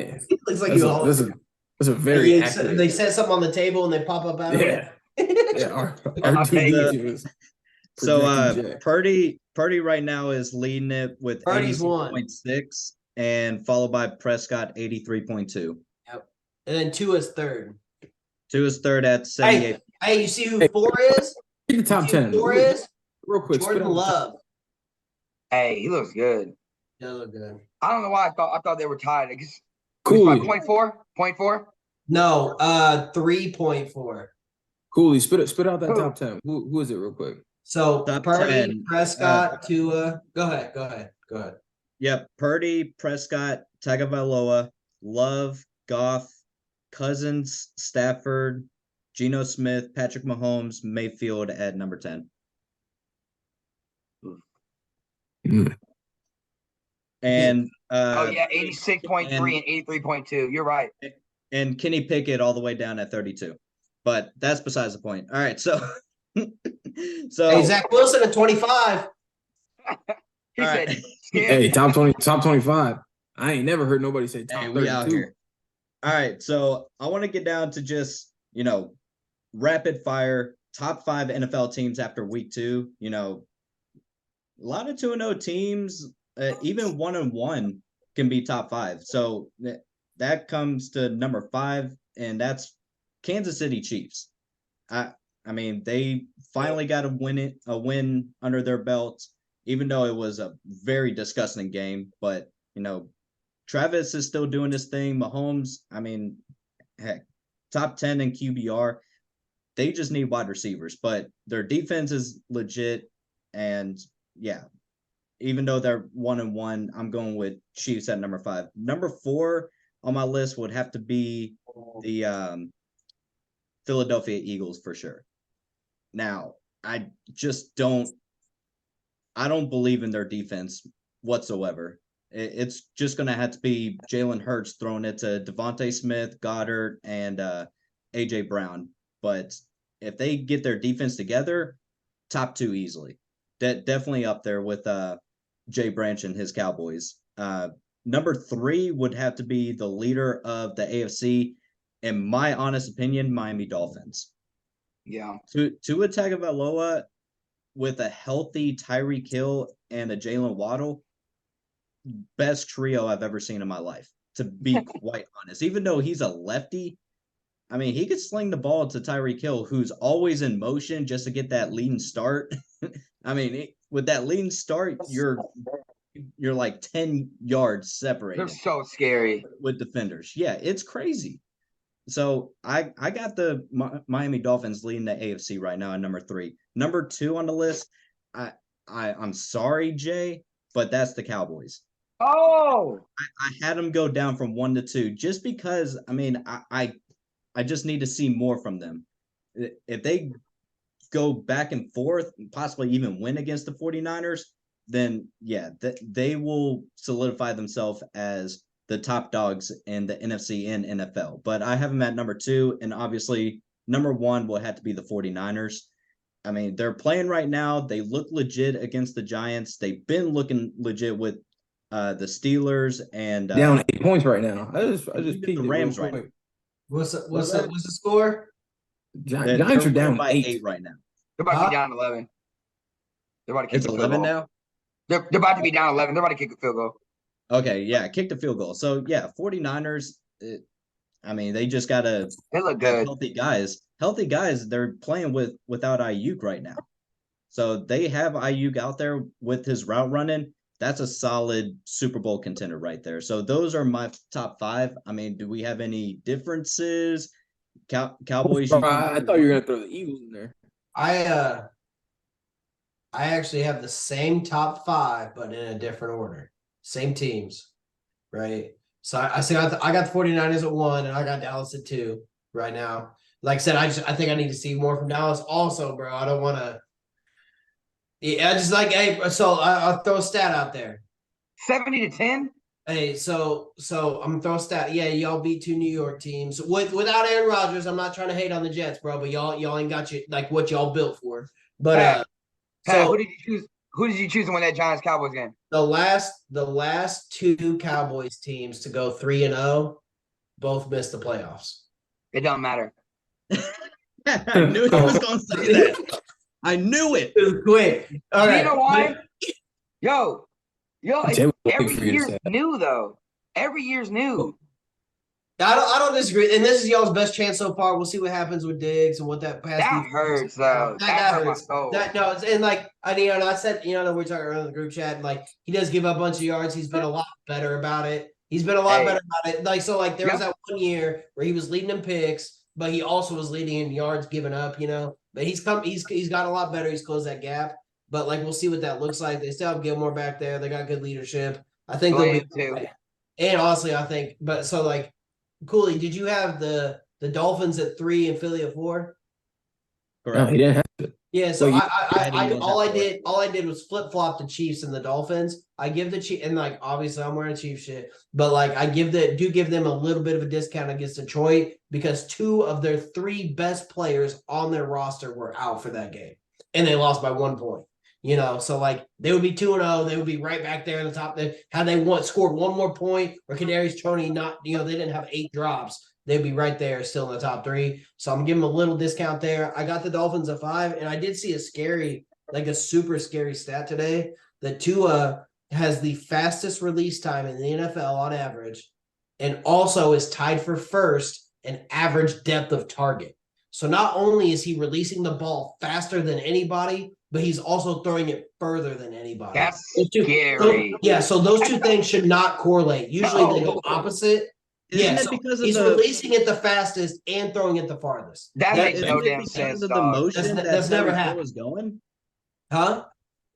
you. That's a very. They set something on the table and they pop up out. Yeah. Yeah. Our So Projected J. Purdy right now is leading it with Purdy's one. 86.6 and followed by Prescott 83.2. Yep. And then Tua is third. Two is third at 78. Hey, you see who 4 is? Pick the top 10. 4 is Real quick. spit Jordan out the top- Love. Hey, he looks good. That look good. I don't know why I thought they were tied. I guess Cooley. 0.4. No, 3.4. Cooley, spit out that Who? top 10. Who is it real quick? So Top Purdy, 10, Prescott, Tua. Go ahead. Yep, Purdy, Prescott, Tagovailoa, Love, Goff, Cousins, Stafford, Geno Smith, Patrick Mahomes, Mayfield at number 10. And Oh yeah, 86.3 and 83.2. You're right. and Kenny Pickett all the way down at 32. But that's besides the point. All right, so Hey, Zach Wilson at 25. He All said, right. Hey, top 25. I ain't never heard nobody say top Hey, 32. we out here. All right, so I want to get down to just, rapid fire top 5 NFL teams after week 2. A lot of 2-0 teams, even 1-1 can be top 5. So that comes to number 5, and that's Kansas City Chiefs. I mean, they finally got a win under their belts, even though it was a very disgusting game. But Travis is still doing this thing. Mahomes, I mean, heck, top 10 in QBR. They just need wide receivers, but their defense is legit. And yeah, even though they're 1-1, I'm going with Chiefs at number 5. Number 4 on my list would have to be the Philadelphia Eagles for sure. Now, I don't believe in their defense whatsoever. It's just going to have to be Jalen Hurts throwing it to Devontae Smith, Goddard, and A.J. Brown. But if they get their defense together, top 2 easily. Definitely up there with Jay Branch and his Cowboys. Number 3 would have to be the leader of the AFC, in my honest opinion, Miami Dolphins. yeah. Tua Tagovailoa with a healthy Tyreek Hill and a Jalen Waddle, best trio I've ever seen in my life, to be quite honest. Even though he's a lefty, I mean, he could sling the ball to Tyreek Hill, who's always in motion just to get that leading start. I mean, with that leading start, you're like 10 yards separated. They're so scary with defenders. Yeah, it's crazy. So I got the Miami Dolphins leading the AFC right now at number 3. Number 2 on the list, I'm sorry, Jay, but that's the Cowboys. Oh, I had them go down from 1 to 2 just because, I mean, I just need to see more from them. If they go back and forth, possibly even win against the 49ers, then yeah, they will solidify themselves as the top dogs in the NFC and NFL. But I have them at number 2, and obviously number 1 will have to be the 49ers. I mean, they're playing right now. They look legit against the Giants. They've been looking legit with the Steelers and down 8 points right now. I just peeked the Rams right now. What's the score? Giants are down by 8 right now. they're about to be down 11. They're about to kick It's a field 11 goal. now. They're about to be down 11. They're about to kick a field goal. Okay, yeah, kicked a field goal. So yeah, 49ers. I mean, they just gotta They look good. healthy guys. Healthy guys. They're playing without Ayuk right now, so they have Ayuk out there with his route running. That's a solid Super Bowl contender right there. So those are my top 5. I mean, do we have any differences? Cowboys. I thought you were gonna throw the Eagles in there. I actually have the same top 5, but in a different order. Same teams, right? So I got the 49ers at 1, and I got Dallas at 2 right now. Like I said, I think I need to see more from Dallas. Also, bro, I don't want to. Yeah, I just like, hey, so I'll throw a stat out there. 70-10. Hey, so I'm gonna throw a stat. Yeah, y'all beat 2 New York teams without Aaron Rodgers. I'm not trying to hate on the Jets, bro, but y'all ain't got you like what y'all built for. But Pat, who did you choose? Who did you choose to win that Giants Cowboys game? the last 2 Cowboys teams to go 3-0 both missed the playoffs. It don't matter. I knew he was going to say that. I knew it. It was quick. All Do right. you know why? Yo, Jay was waiting every for you to year's say that. new though. Every year's new. I don't disagree. And this is y'all's best chance so far. We'll see what happens with Diggs and what that pass That defense hurts is now. though. That hurt my hurts. soul. That no, and like I said, we're talking around the group chat, and like he does give up a bunch of yards. He's been a lot better about it. He's been a lot better about it. Like so, like there was that one year where he was leading in picks, but he also was leading in yards given up. But he's got a lot better. He's closed that gap. But like we'll see what that looks like. They still have Gilmore back there. They got good leadership. I think they'll be too. And honestly, I think, but so like, Cooley, did you have the Dolphins at 3 and Philly at 4? No, he didn't have to. Yeah, so Well, all I did was flip flop the Chiefs and the Dolphins. I give the Chiefs, and like obviously I'm wearing Chiefs shit, but like I give them a little bit of a discount against Detroit because 2 of their 3 best players on their roster were out for that game, and they lost by 1 point. So like they would be 2-0, they would be right back there in the top. Had they scored 1 more point, or Kadarius Toney they didn't have 8 drops, they'd be right there still in the top 3. So I'm giving them a little discount there. I got the Dolphins at 5, and I did see a super scary stat today that Tua has the fastest release time in the NFL on average, and also is tied for first in average depth of target. So not only is he releasing the ball faster than anybody, but he's also throwing it further than anybody. That's scary. So those 2 things should not correlate. Usually they go opposite. Isn't it because of he's releasing it the fastest and throwing it the farthest. That makes no isn't it damn because sense, of the dog. motion That's never Tyreek Hill happened. is going? Huh?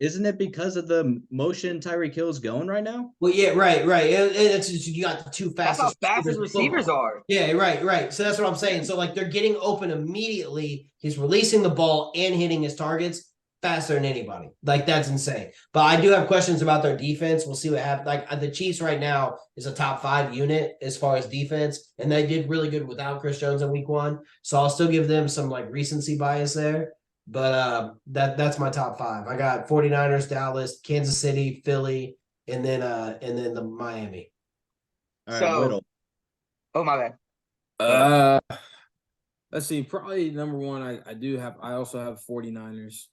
Isn't it because of the motion Tyreek Hill is going right now? Well, yeah, right. And it's just, you got the 2 That's fastest. how fast his receivers are. Yeah, right. So that's what I'm saying. So like they're getting open immediately. He's releasing the ball and hitting his targets faster than anybody. Like that's insane. But I do have questions about their defense. We'll see what happens. Like the Chiefs right now is a top 5 unit as far as defense, and they did really good without Chris Jones in week 1. So I'll still give them some like recency bias there. But that's my top 5. I got 49ers, Dallas, Kansas City, Philly, and then the Miami. All right, Whittle. Oh my bad. Let's see. Probably number 1. I also have 49ers.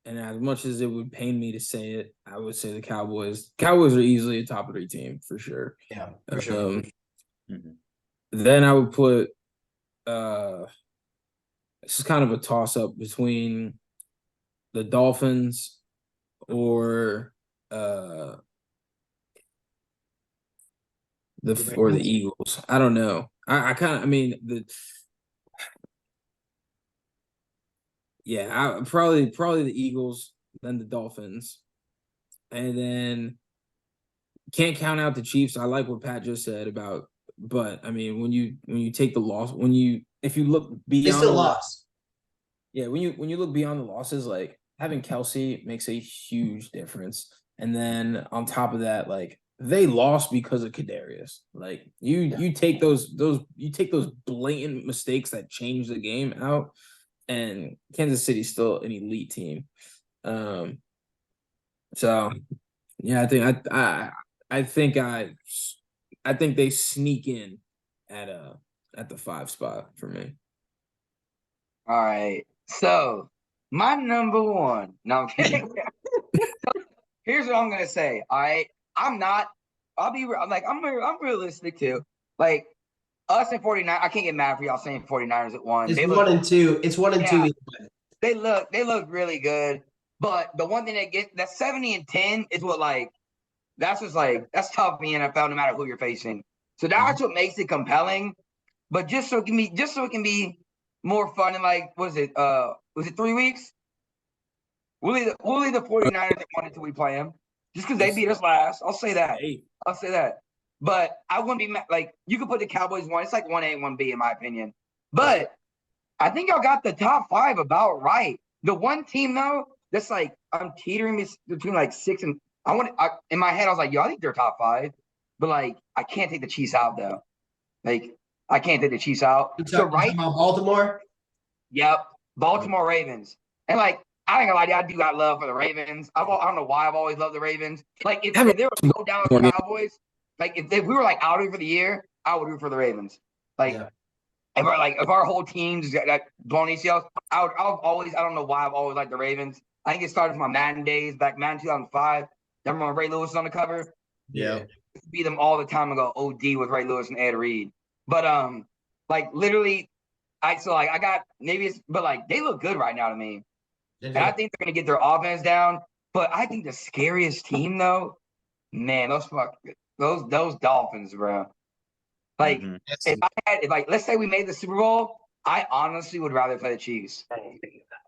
And as much as it would pain me to say it, I would say the Cowboys. Cowboys are easily a top 3 team for sure. Yeah, for sure. Then I would put this is kind of a toss-up between the Dolphins or the Eagles. I don't know. Probably the Eagles, then the Dolphins, and then can't count out the Chiefs. I like what Pat just said about, but I mean when you take the loss, if you look beyond, they still lost. Yeah, when you look beyond the losses, like having Kelsey makes a huge difference, and then on top of that, like they lost because of Kadarius. Like you take those blatant mistakes that change the game out. And Kansas City's still an elite team. So yeah, I think they sneak in at the 5 spot for me. All right. So my number 1. No, I'm kidding. Here's what I'm gonna say. All right. I'm realistic too. Like us and 49, I can't get mad for y'all saying 49ers at 1. It's 1 and 2. It's 1 and 2. They look really good. But the one thing that 70 and 10 is what that's tough in the NFL no matter who you're facing. So that's what makes it compelling. But just so it can be more fun and was it 3 weeks? We'll leave the 49ers at 1 until we play them. Just because they beat us last. I'll say that. But I wouldn't be you could put the Cowboys 1. It's like 1A, 1B in my opinion. But I think y'all got the top 5 about right. The one team though that's I'm teetering between 6 and in my head I was like, yo, I think they're top 5. But I can't take the Chiefs out though. I can't take the Chiefs out. So right about Baltimore? Yep. Baltimore Ravens. And I ain't gonna lie to you, I do got love for the Ravens. I don't know why I've always loved the Ravens. If there was no down with the Cowboys, if we were out for the year, I would root for the Ravens. if our whole team's got blown ACLs, I don't know why I've always liked the Ravens. I think it started from my Madden days, back Madden 2005. Remember when Ray Lewis was on the cover? Yeah. Beat them all the time and go OD with Ray Lewis and Ed Reed. But like literally, I got maybe it's but like they look good right now to me. And I think they're gonna get their offense down. But I think the scariest team though, man, those Dolphins, bro. Like if let's say we made the Super Bowl, I honestly would rather play the Chiefs.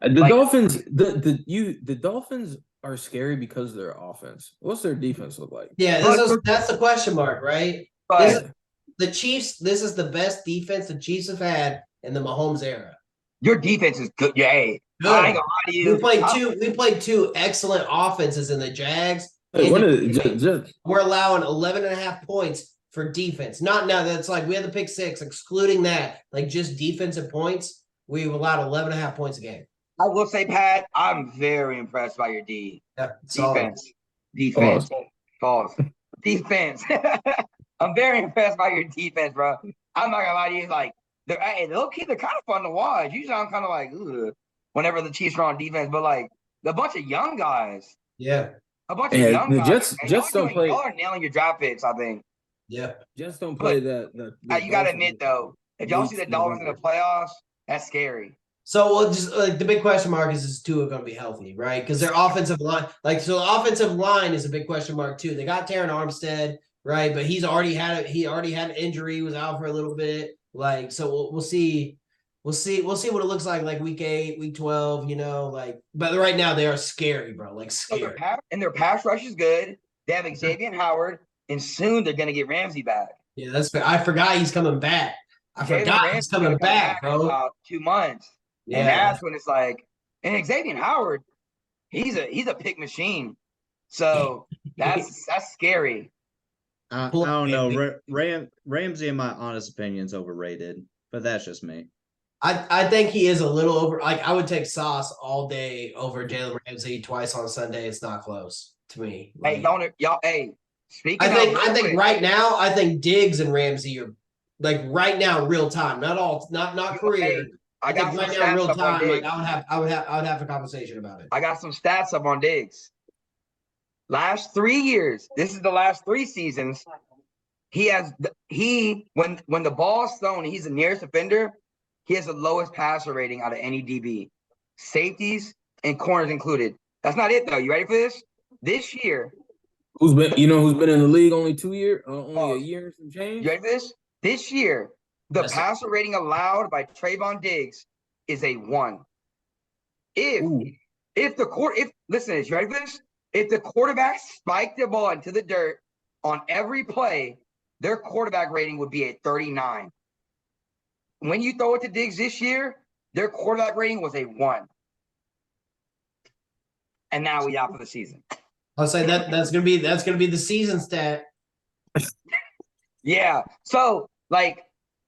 The Dolphins, the Dolphins are scary because of their offense. What's their defense look like? Yeah, that's the question mark, right? But The Chiefs, this is the best defense the Chiefs have had in the Mahomes era. Your defense is good. Yeah, hey, good. I ain't gonna lie to you. We played two excellent offenses in the Jags. Hey, we're allowing 11.5 points for defense. Not now that's like we had the pick six, excluding that, like just defensive points. We've allowed 11.5 points a game. I will say, Pat, I'm very impressed by your defense. Defense. False. Defense. I'm very impressed by your defense, bro. I'm not gonna lie to you. Like they're kind of fun to watch. Usually I'm kind of like, ugh, whenever the Chiefs are on defense, but like a bunch of young guys. Yeah. A bunch of young guys. Jets don't play. Y'all are nailing your draft picks, I think. Yeah. Jets don't play that. You gotta admit though, if y'all see the Dolphins in the playoffs, that's scary. So we'll just like the big question mark is Tua going to be healthy, right? Because their offensive line, the offensive line is a big question mark too. They got Terron Armstead, right? But he already had an injury, was out for a little bit. Like, so we'll see. We'll see what it looks like week 8, week 12, but right now they are scary, bro. Like scary. And their pass rush is good. They have Xavier Howard, and soon they're gonna get Ramsey back. Yeah, that's fair. I forgot he's coming back. He's coming back, bro. In about 2 months. Yeah. And that's when it's like, and Xavier Howard, he's a pick machine. So that's scary. I don't know. Ramsey, in my honest opinion, is overrated, but that's just me. I think he is a little over. Like I would take Sauce all day over Jalen Ramsey twice on Sunday. It's not close to me. Like, y'all. Hey, speaking. I think right now, I think Diggs and Ramsey are like right now, real time. Not career. Hey, I got think right now, real time. Like I would have a conversation about it. I got some stats up on Diggs. Last 3 years, this is the last 3 seasons. When the ball's thrown, he's the nearest defender. He has the lowest passer rating out of any DB, safeties and corners included. That's not it though. You ready for this? This year, who's been in the league only 2 years, only a year and some change. You ready for this? This year, the passer rating allowed by Trayvon Diggs is a 1. Listen to this, you ready for this? If the quarterback spiked the ball into the dirt on every play, their quarterback rating would be a 39. When you throw it to Diggs this year, their quarterback rating was a 1. And now we out for the season. I'll say that's gonna be the season stat. Yeah. So like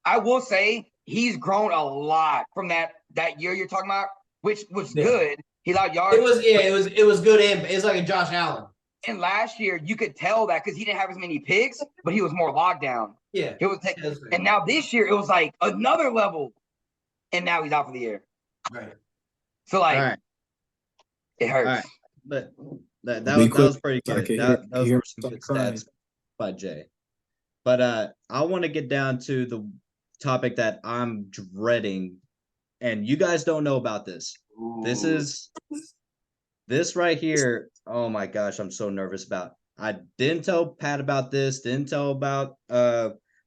I will say he's grown a lot from that year you're talking about, which was good. He allowed yards. It was good. And it's like a Josh Allen. And last year you could tell that because he didn't have as many picks, but he was more locked down. Yeah. And now this year it was like another level. And now he's out for the year. Right. So like it hurts. Right. But that was pretty good. Those were some good stats by Jay. But I want to get down to the topic that I'm dreading, and you guys don't know about this. Ooh. This right here. Oh my gosh, I'm so nervous about. I didn't tell Pat about this. Didn't tell about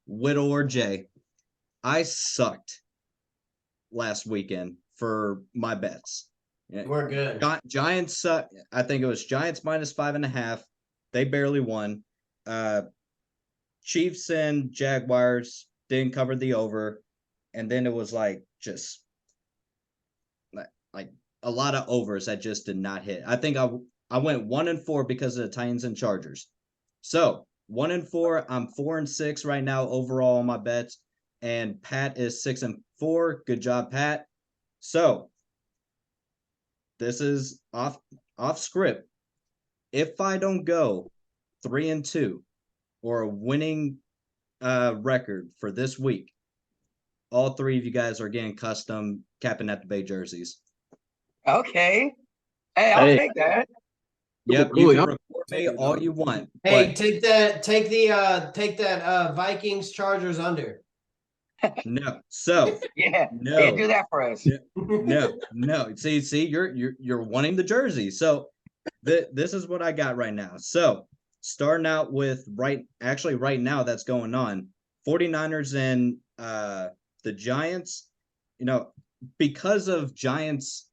Whittle or Jay. I sucked last weekend for my bets. We're good. Giants. I think it was Giants -5.5. They barely won. Chiefs and Jaguars didn't cover the over, and then it was like just like a lot of overs that just did not hit. I think I went 1-4 because of the Titans and Chargers. So 1-4. I'm 4-6 right now overall on my bets, and Pat is 6-4. Good job, Pat. So this is off script. If I don't go 3-2 or a winning record for this week, all three of you guys are getting custom Captain at the Bay jerseys. Okay. Hey, I'll take that. Yep, Cool, you yeah. can report me all you want. Hey, but take that Vikings Chargers under. no. So Yeah. no. Yeah, do that for us. No. See, you're wanting the jersey. So this is what I got right now. So starting out with right now that's going on. 49ers and the Giants, because of Giants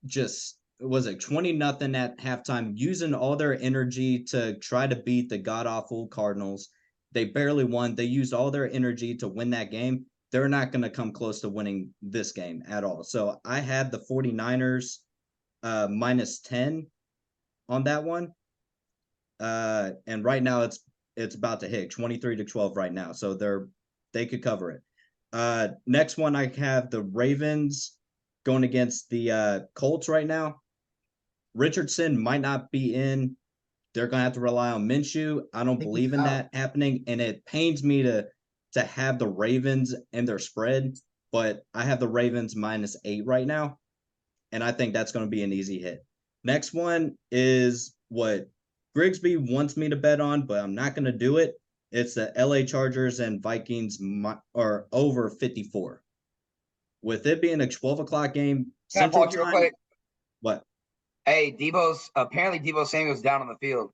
just was it 20-0 at halftime, using all their energy to try to beat the god-awful Cardinals. They barely won. They used all their energy to win that game. They're not going to come close to winning this game at all. So I had the 49ers minus 10 on that one. And right now it's about to hit 23-12 right now. So they could cover it. Next one, I have the Ravens going against the Colts right now. Richardson might not be in. They're going to have to rely on Minshew. I don't believe in that happening. And it pains me to have the Ravens and their spread, but I have the Ravens minus 8 right now. And I think that's going to be an easy hit. Next one is what Grigsby wants me to bet on, but I'm not going to do it. It's the LA Chargers and Vikings or over 54. With it being a 12 o'clock game, Can I Central pause you real Time. quick? What? Hey, apparently Deebo Samuel's down on the field.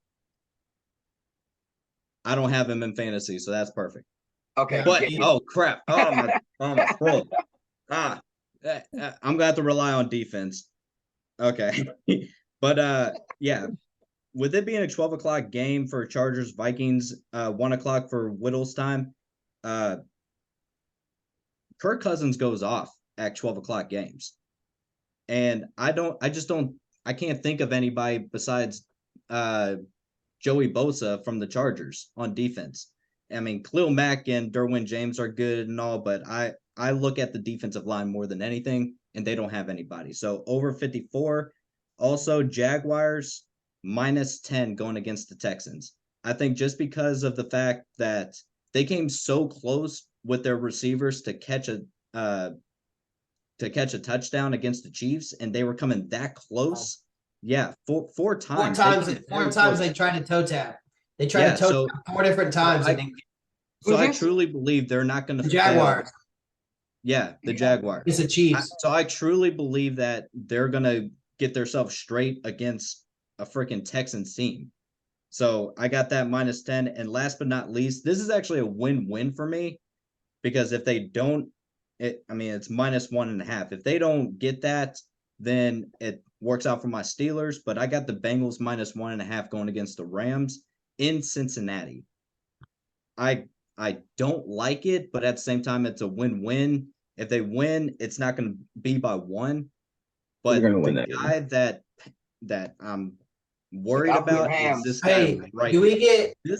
I don't have him in fantasy, so that's perfect. Okay. But oh crap! Oh my throat. I'm gonna have to rely on defense. Okay, but yeah, with it being a 12 o'clock game for Chargers Vikings, 1 o'clock for Whittle's time, Kirk Cousins goes off at 12 o'clock games, and I can't think of anybody besides Joey Bosa from the Chargers on defense. I mean, Khalil Mack and Derwin James are good and all, but I look at the defensive line more than anything, and they don't have anybody. So over 54. Also, Jaguars minus 10 going against the Texans. I think just because of the fact that they came so close with their receivers to catch a touchdown against the Chiefs, and they were coming that close. Yeah, four times. Four times they tried to toe tap. They tried to toe tap 4 different times. I truly believe they're not going to fail. Jaguars. Yeah, the Jaguars. It's the Chiefs. So I truly believe that they're going to get themselves straight against a freaking Texans team. So I got that minus 10. And last but not least, this is actually a win-win for me, because if they don't, it's minus 1.5. If they don't get that, then it works out for my Steelers. But I got the Bengals minus 1.5 going against the Rams in Cincinnati. I don't like it, but at the same time, it's a win-win. If they win, it's not going to be by 1. But the guy that I'm worried about is this guy right do we get a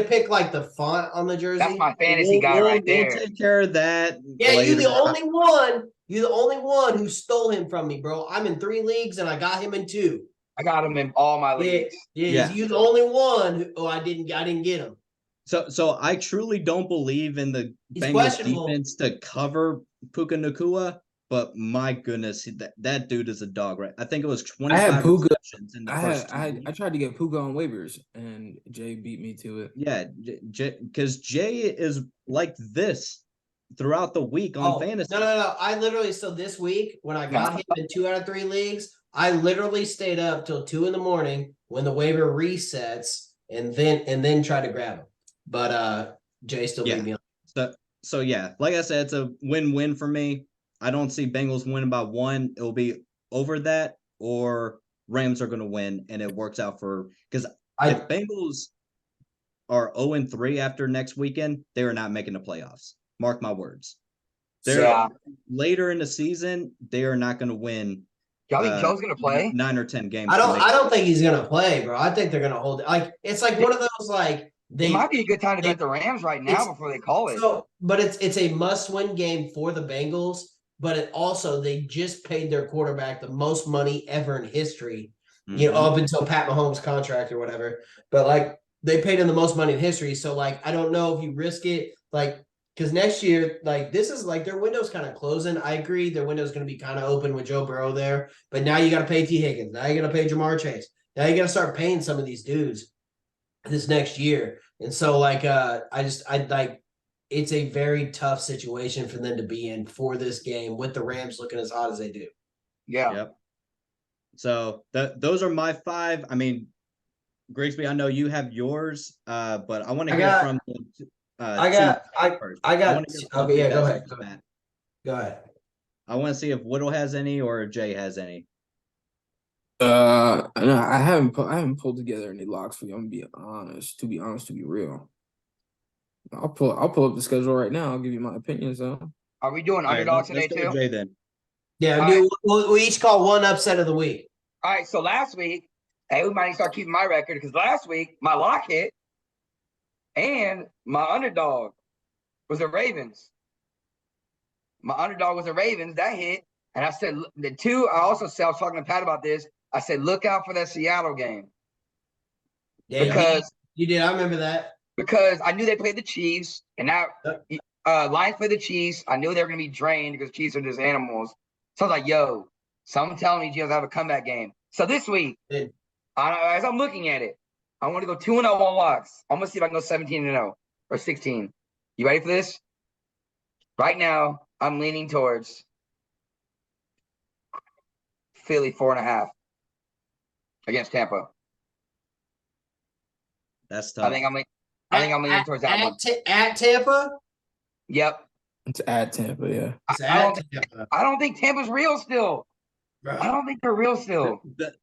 pick like the font on the jersey? That's my fantasy guy right there. We'll take care of that. Yeah, you're the only one who stole him from me, bro. I'm in 3 leagues and I got him in 2. I got him in all my leagues. Yeah. You're the only one who I didn't get him. So I truly don't believe in the Bengals defense to cover Puka Nacua, but my goodness, that dude is a dog, right? I think it was 25 receptions in the first I tried to get Puka on waivers, and Jay beat me to it. Yeah, because Jay is like this throughout the week on fantasy. No. I literally, so this week, when I got him in 2 out of 3 leagues, I literally stayed up till 2 a.m. when the waiver resets and then try to grab him. But Jay still beat me on. So yeah, like I said, it's a win-win for me. I don't see Bengals winning by 1. It'll be over that, or Rams are going to win, and it works out because if Bengals are 0-3 after next weekend, they are not making the playoffs. Mark my words. Later in the season, they are not going to win. Y'all think Joe's going to play 9 or 10 games? I don't think he's going to play, bro. I think they're going to hold it. Like, it's like one of those, like, it might be a good time to bet the Rams right now before they call it. But it's a must-win game for the Bengals. But it also, they just paid their quarterback the most money ever in history, up until Pat Mahomes' contract or whatever. But like they paid in the most money in history. So like, I don't know if you risk it, like, because next year, like this is like their window's kind of closing. I agree, their window's going to be kind of open with Joe Burrow there, but now you got to pay T. Higgins. Now you got to pay Jamar Chase. Now you got to start paying some of these dudes this next year. And so like, I like, it's a very tough situation for them to be in for this game with the Rams looking as hot as they do. Yeah. Yep. So those are my 5. I mean, Grigsby, I know you have yours, but I want to hear from I Tim got first. I got wanna hear from okay, you yeah, go guys ahead. first, Matt. Go ahead. I want to see if Whittle has any or Jay has any. No, I haven't pulled together any locks for you. I'm gonna be honest. To be real, I'll pull up the schedule right now. I'll give you my opinions though. Are we doing All right, underdogs today let's go with too? Jay then. Yeah, All dude, we'll each call one upset of the week. All right. So last week, hey, we might start keeping my record because last week my lock hit and my underdog was the Ravens. My underdog was the Ravens. That hit. And I said, the 2, I also said, I was talking to Pat about this. I said, look out for that Seattle game. Yeah, Because you did. I remember that. Because I knew they played the Chiefs. And now Lions played the Chiefs. I knew they were going to be drained because Chiefs are just animals. So I was like, yo, someone telling me Gio's have a comeback game. So this week, as I'm looking at it, I want to go 2-0 on locks. I'm going to see if I can go 17-0 or 16. You ready for this? Right now, I'm leaning towards Philly 4.5 against Tampa. That's tough. I think I'm leaning towards that one. At Tampa? Yep. It's at Tampa, yeah. I don't think Tampa's real still. Bro. I don't think they're real still.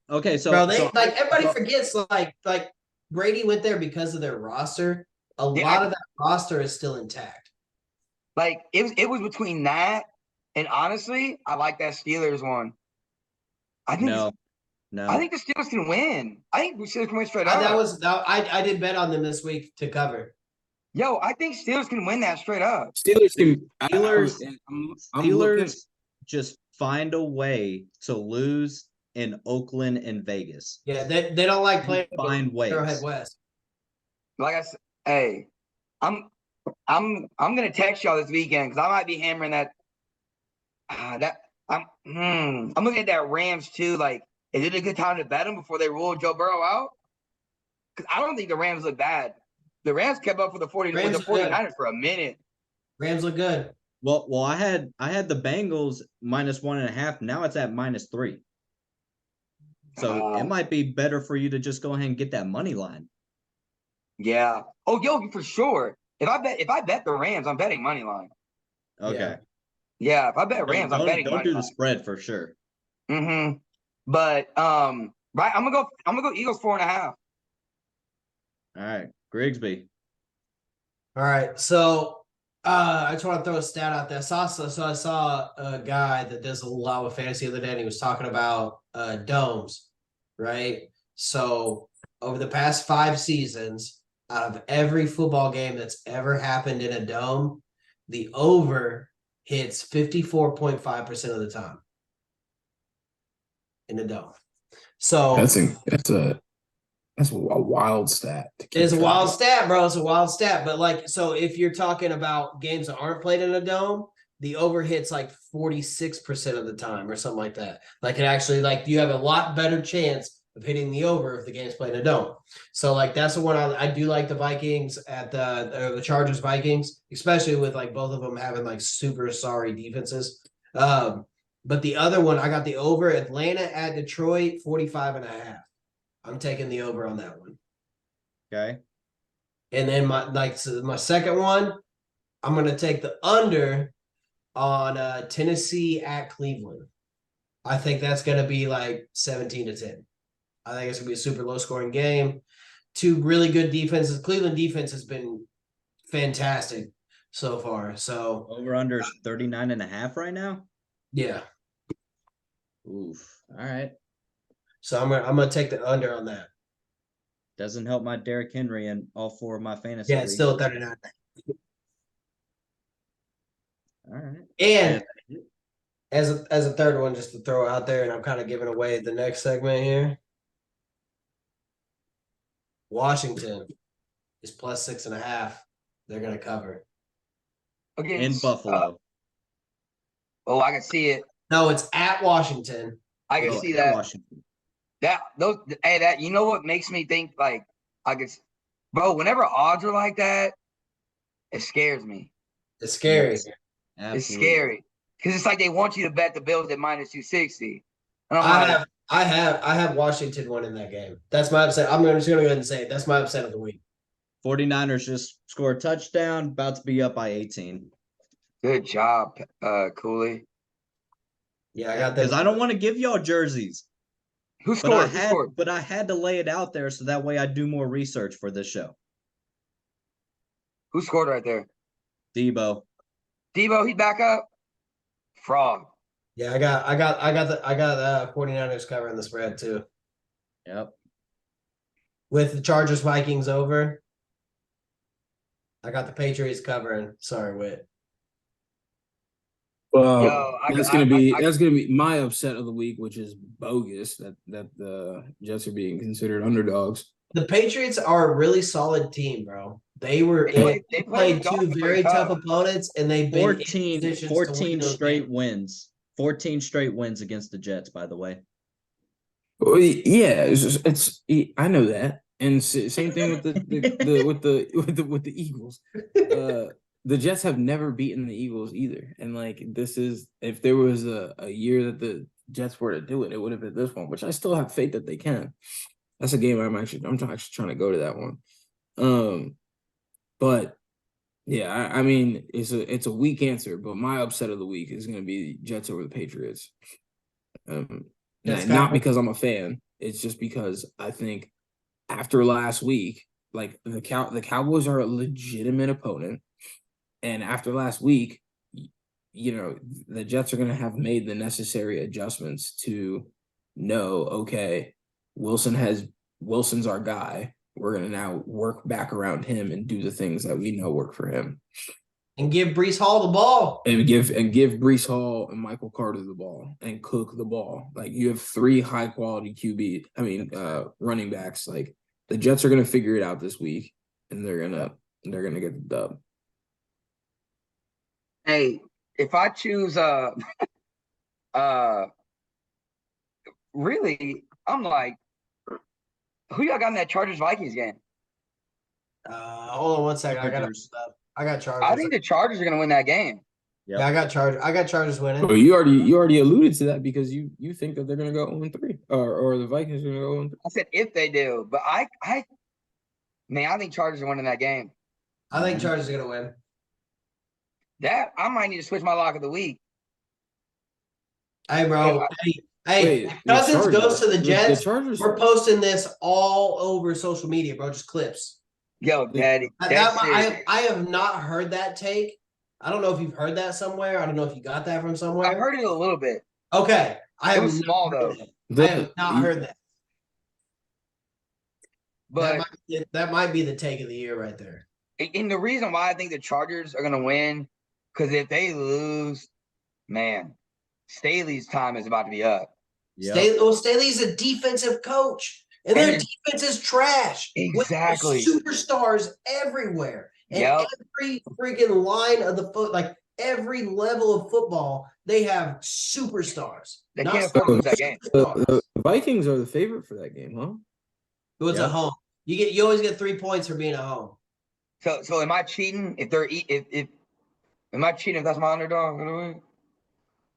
Okay, so Bro, everybody so- forgets like Brady went there because of their roster. A Yeah, lot of that roster is still intact. Like it was between that and honestly, I like that Steelers one. I think I think the Steelers can win. I think the Steelers can win straight up. I did bet on them this week to cover. Yo, I think Steelers can win that straight up. Steelers can. Steelers just find a way to lose in Oakland and Vegas. Yeah, they don't like playing find ways. Arrowhead West. Like I said, hey, I'm gonna text y'all this weekend because I might be hammering that. I'm looking at that Rams too. Like, is it a good time to bet them before they rule Joe Burrow out? Because I don't think the Rams look bad. The Rams kept up with the 49ers for a minute. Rams look good. Well, I had the Bengals -1.5. Now it's at -3. So it might be better for you to just go ahead and get that money line. Yeah. Oh, yo, for sure. If I bet the Rams, I'm betting money line. Okay. Yeah, if I bet Rams, I'm betting money line. Don't do the spread for sure. Mm-hmm. But right, I'm gonna go Eagles 4.5. All right, Grigsby. All right, so I just want to throw a stat out there. I saw a guy that does a lot with fantasy the other day, and he was talking about domes, right? So over the past 5 seasons, out of every football game that's ever happened in a dome, the over hits 54.5% of the time in a dome. So that's a wild stat. It's a wild stat, bro. It's a wild stat. But like, so if you're talking about games that aren't played in a dome, the over hits like 46% of the time or something like that. Like it actually, like you have a lot better chance of hitting the over if the game's played in a dome. So like that's the one I do like the Vikings at the Chargers Vikings, especially with like both of them having like super sorry defenses. But the other one, I got the over Atlanta at Detroit 45.5. I'm taking the over on that one. Okay. And then my second one, I'm gonna take the under on Tennessee at Cleveland. I think that's gonna be like 17-10. I think it's gonna be a super low scoring game. 2 really good defenses. Cleveland defense has been fantastic so far. So over under 39.5 right now. Yeah. Oof. All right. So I'm gonna take the under on that. Doesn't help my Derrick Henry and all 4 of my fantasy. Yeah, it's still 39. All right. And as a third one, just to throw out there, and I'm kind of giving away the next segment here. Washington is plus 6.5. They're gonna cover. In Against Buffalo. I can see it. No, it's at Washington. I can Oh, see at that. Washington. That you know what makes me think like I could, bro. Whenever odds are like that, it scares me. It's scary. Yes, absolutely. It's scary because it's like they want you to bet the Bills at minus 260. And I'm like, I have Washington winning that game. That's my upset. I'm just gonna go ahead and say it. That's my upset of the week. 49ers just scored a touchdown, about to be up by 18. good job, Cooley. Yeah, I got that. Because I don't want to give y'all jerseys. Who But I scored? but I had to lay it out there so that way I do more research for this show. Who scored right there? Debo. Debo, he back up. Frog. Yeah, I got 49ers covering the spread too. Yep. With the Chargers Vikings over. I got the Patriots covering. Sorry, Whit. Well, Yo, that's gonna be my upset of the week, which is bogus that the Jets are being considered underdogs. The Patriots are a really solid team, bro. They played two very tough opponents, and they've been 14 straight wins. 14 straight wins against the Jets, by the way. Well, yeah, it's I know that, and same thing with the Eagles. The Jets have never beaten the Eagles either, and like this is if there was a year that the Jets were to do it, it would have been this one, which I still have faith that they can. That's a game I'm actually trying to go to that one. But yeah, I mean it's a weak answer, but my upset of the week is going to be Jets over the Patriots. Not because I'm a fan. It's just because I think after last week, like the Cowboys are a legitimate opponent, and after last week, you know the Jets are going to have made the necessary adjustments to know, okay, Wilson's our guy. We're going to now work back around him and do the things that we know work for him. And give Breece Hall the ball. And give Breece Hall and Michael Carter the ball and cook the ball. Like you have 3 high quality running backs. Like the Jets are going to figure it out this week, and they're gonna get the dub. Hey, if I choose really, I'm like, who y'all got in that Chargers Vikings game? Hold on one second. I got Chargers. I think the Chargers are gonna win that game. Yep. Yeah, I got Chargers winning. Well, you already alluded to that because you think that they're gonna go 0-3 or the Vikings are gonna go 0-3. I said if they do, but I think Chargers are winning that game. I think Chargers are gonna win. That I might need to switch my lock of the week. Hey, bro. Hey, Wait, Cousins goes to the Jets. The Chargers. We're posting this all over social media, bro. Just clips. Yo, Daddy. I have not heard that take. I don't know if you've heard that somewhere. I don't know if you got that from somewhere. I've heard it a little bit. Okay. It was small though. I have not heard that. But that might be the take of the year right there. and the reason why I think the Chargers are gonna win, because if they lose, man, Staley's time is about to be up. Yep. Staley's a defensive coach, and their defense is trash. Exactly. With superstars everywhere. And every freaking line of the foot, like every level of football, they have superstars. They can't afford to lose that game. The Vikings are the favorite for that game, huh? It was at home. You always get 3 points for being at home. So am I cheating if am I cheating if that's my underdog?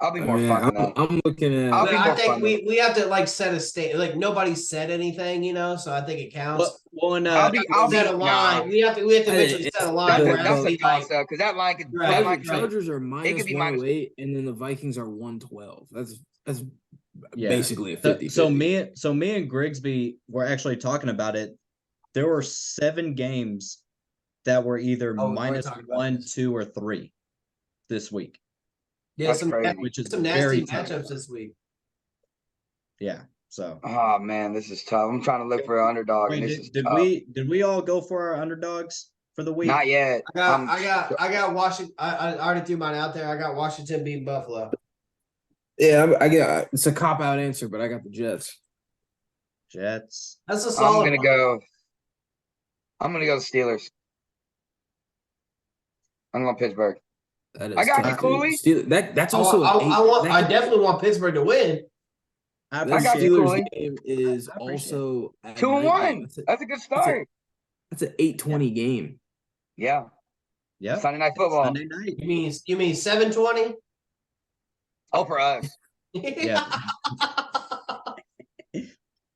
I'll be more fun than that. I'm looking at. I think we have to like set a state. Like nobody said anything, so I think it counts. Well, no, I'll set a line. We have to eventually set a line. That's a toss up because that line could. Right. Chargers are minus 108, and then the Vikings are 112. That's basically a 50. So me and Grigsby were actually talking about it. There were 7 games that were either minus 1, 2, or 3 this week. Yeah, which is some nasty matchups this week. Yeah. So. Oh man, this is tough. I'm trying to look for an underdog. Wait, did we all go for our underdogs for the week? Not yet. I got Washington. I already threw mine out there. I got Washington beating Buffalo. Yeah, I get it's a cop out answer, but I got the Jets. Jets. That's a solid. I'm gonna go. I'm gonna go Steelers. I'm going Pittsburgh. That is I got you, tough, Cooley. dude. That's I, also want, an I, want, that I could- definitely want Pittsburgh to win. I That got you, appreciate Steelers Cooley. game is I appreciate also at 2-1. night. That's a good start. That's an 8:20 game. Yeah. Yep. Sunday night football. Sunday night. You mean 7:20? Oh, for us. Yeah.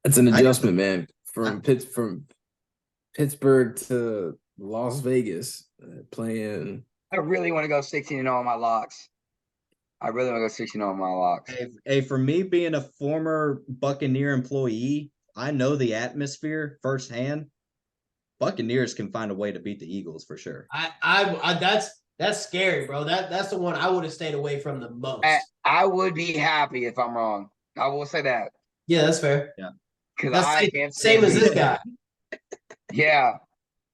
That's an I- adjustment, man. From Pittsburgh to Las Vegas, playing. I really want to go 16-0 on my locks. I really want to go 16-0 on my locks. Hey, for me being a former Buccaneer employee, I know the atmosphere firsthand. Buccaneers can find a way to beat the Eagles for sure. That's scary, bro. That's the one I would have stayed away from the most. I would be happy if I'm wrong. I will say that. Yeah, that's fair. Because That's I same, can't same as this guy. Yeah.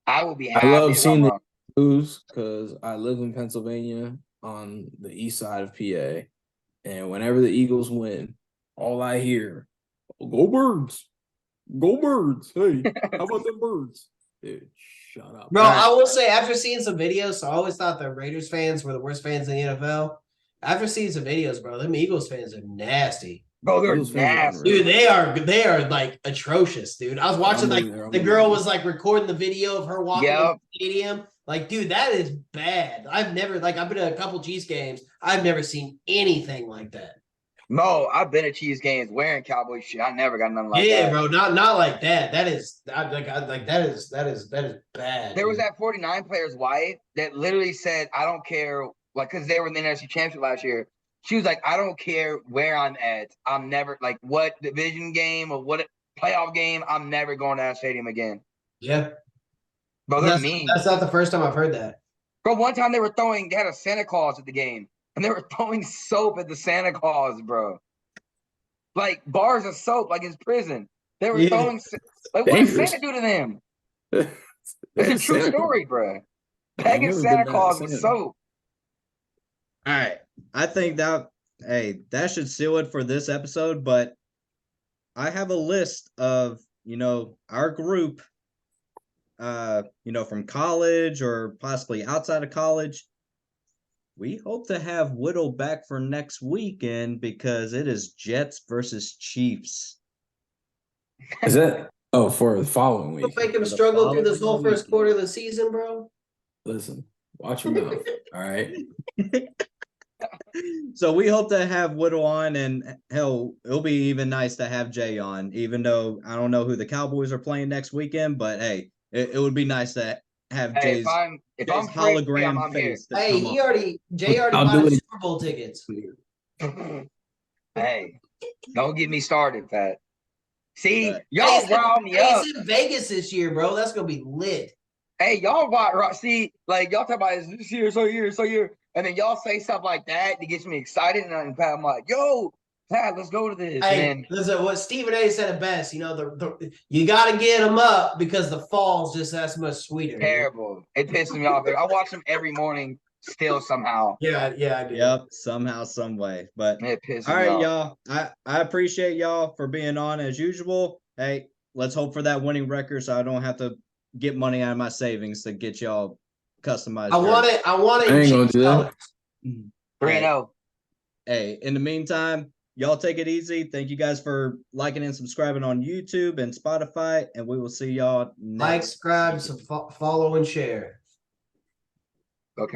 I will be happy. I love if seeing I'm the wrong. lose because I live in Pennsylvania on the east side of PA, and whenever the Eagles win, all I hear, "Go Birds, go Birds!" Hey, how about them Birds? Dude, shut up, Bro, All right. I will say, after seeing some videos, so I always thought the Raiders fans were the worst fans in the NFL. After seeing some videos, bro, them Eagles fans are nasty. Bro, they're Eagles fans are nasty. Dude, they are like atrocious, dude. I was watching like Unbelievable. the girl was like recording the video of her walking in Yep. the stadium. Like, dude, that is bad. I've been to a couple Chiefs games. I've never seen anything like that. Mo, I've been at Chiefs games wearing Cowboy shit. I never got nothing like Yeah, that. bro, not like that. That is that is bad. There was dude. that 49 player's wife that literally said, I don't care, like, because they were in the NFC Championship last year. She was like, I don't care where I'm at. I'm never, like, what division game or what playoff game, I'm never going to that stadium again. Yeah. Bro, they're mean. That's not the first time I've heard that. Bro, one time they had a Santa Claus at the game, and they were throwing soap at the Santa Claus, bro. Like, bars of soap, like it's prison. They were Yeah. throwing, like, what did Dangerous. Santa do to them? It's It's a true story, bro. Pegging never Santa been mad at Claus with Santa. soap. All right. I think that should seal it for this episode, but I have a list of, our group, from college or possibly outside of college. We hope to have Whittle back for next weekend because it is Jets versus Chiefs. Is that for the following Don't week? make him the struggle through this whole following first quarter of the season, bro. Listen, watch your mouth. All right. So we hope to have Whittle on, and hell, it'll be even nice to have Jay on, even though I don't know who the Cowboys are playing next weekend, but hey, it would be nice to have Hey, Jay's if I'm free, hologram I'm here. face. To Hey, come Jay already I'll bought do his it. Super Bowl tickets. Hey, don't get me started, Pat. See, Right. y'all rile me up. He's in Vegas this year, bro. That's gonna be lit. Hey, y'all see, like y'all talk about this year, so year, and then y'all say stuff like that that gets me excited, and Pat, I'm like, yo, Pat, let's go to this. Hey, And then, listen, what Stephen A. said it best. You know, you got to get them up because the fall's just that much sweeter. terrible. It pisses me off. I watch them every morning still somehow. Yeah, I do. Yep, somehow, some way. But It pisses all me right, off. y'all. I appreciate y'all for being on as usual. Hey, let's hope for that winning record so I don't have to get money out of my savings to get y'all customized. I want jerseys. it. I want it. I ain't in gonna Chiefs do that. colors. 3-0. Hey, in the meantime, y'all take it easy. Thank you guys for liking and subscribing on YouTube and Spotify, and we will see y'all next Like, subscribe, week. follow, and share.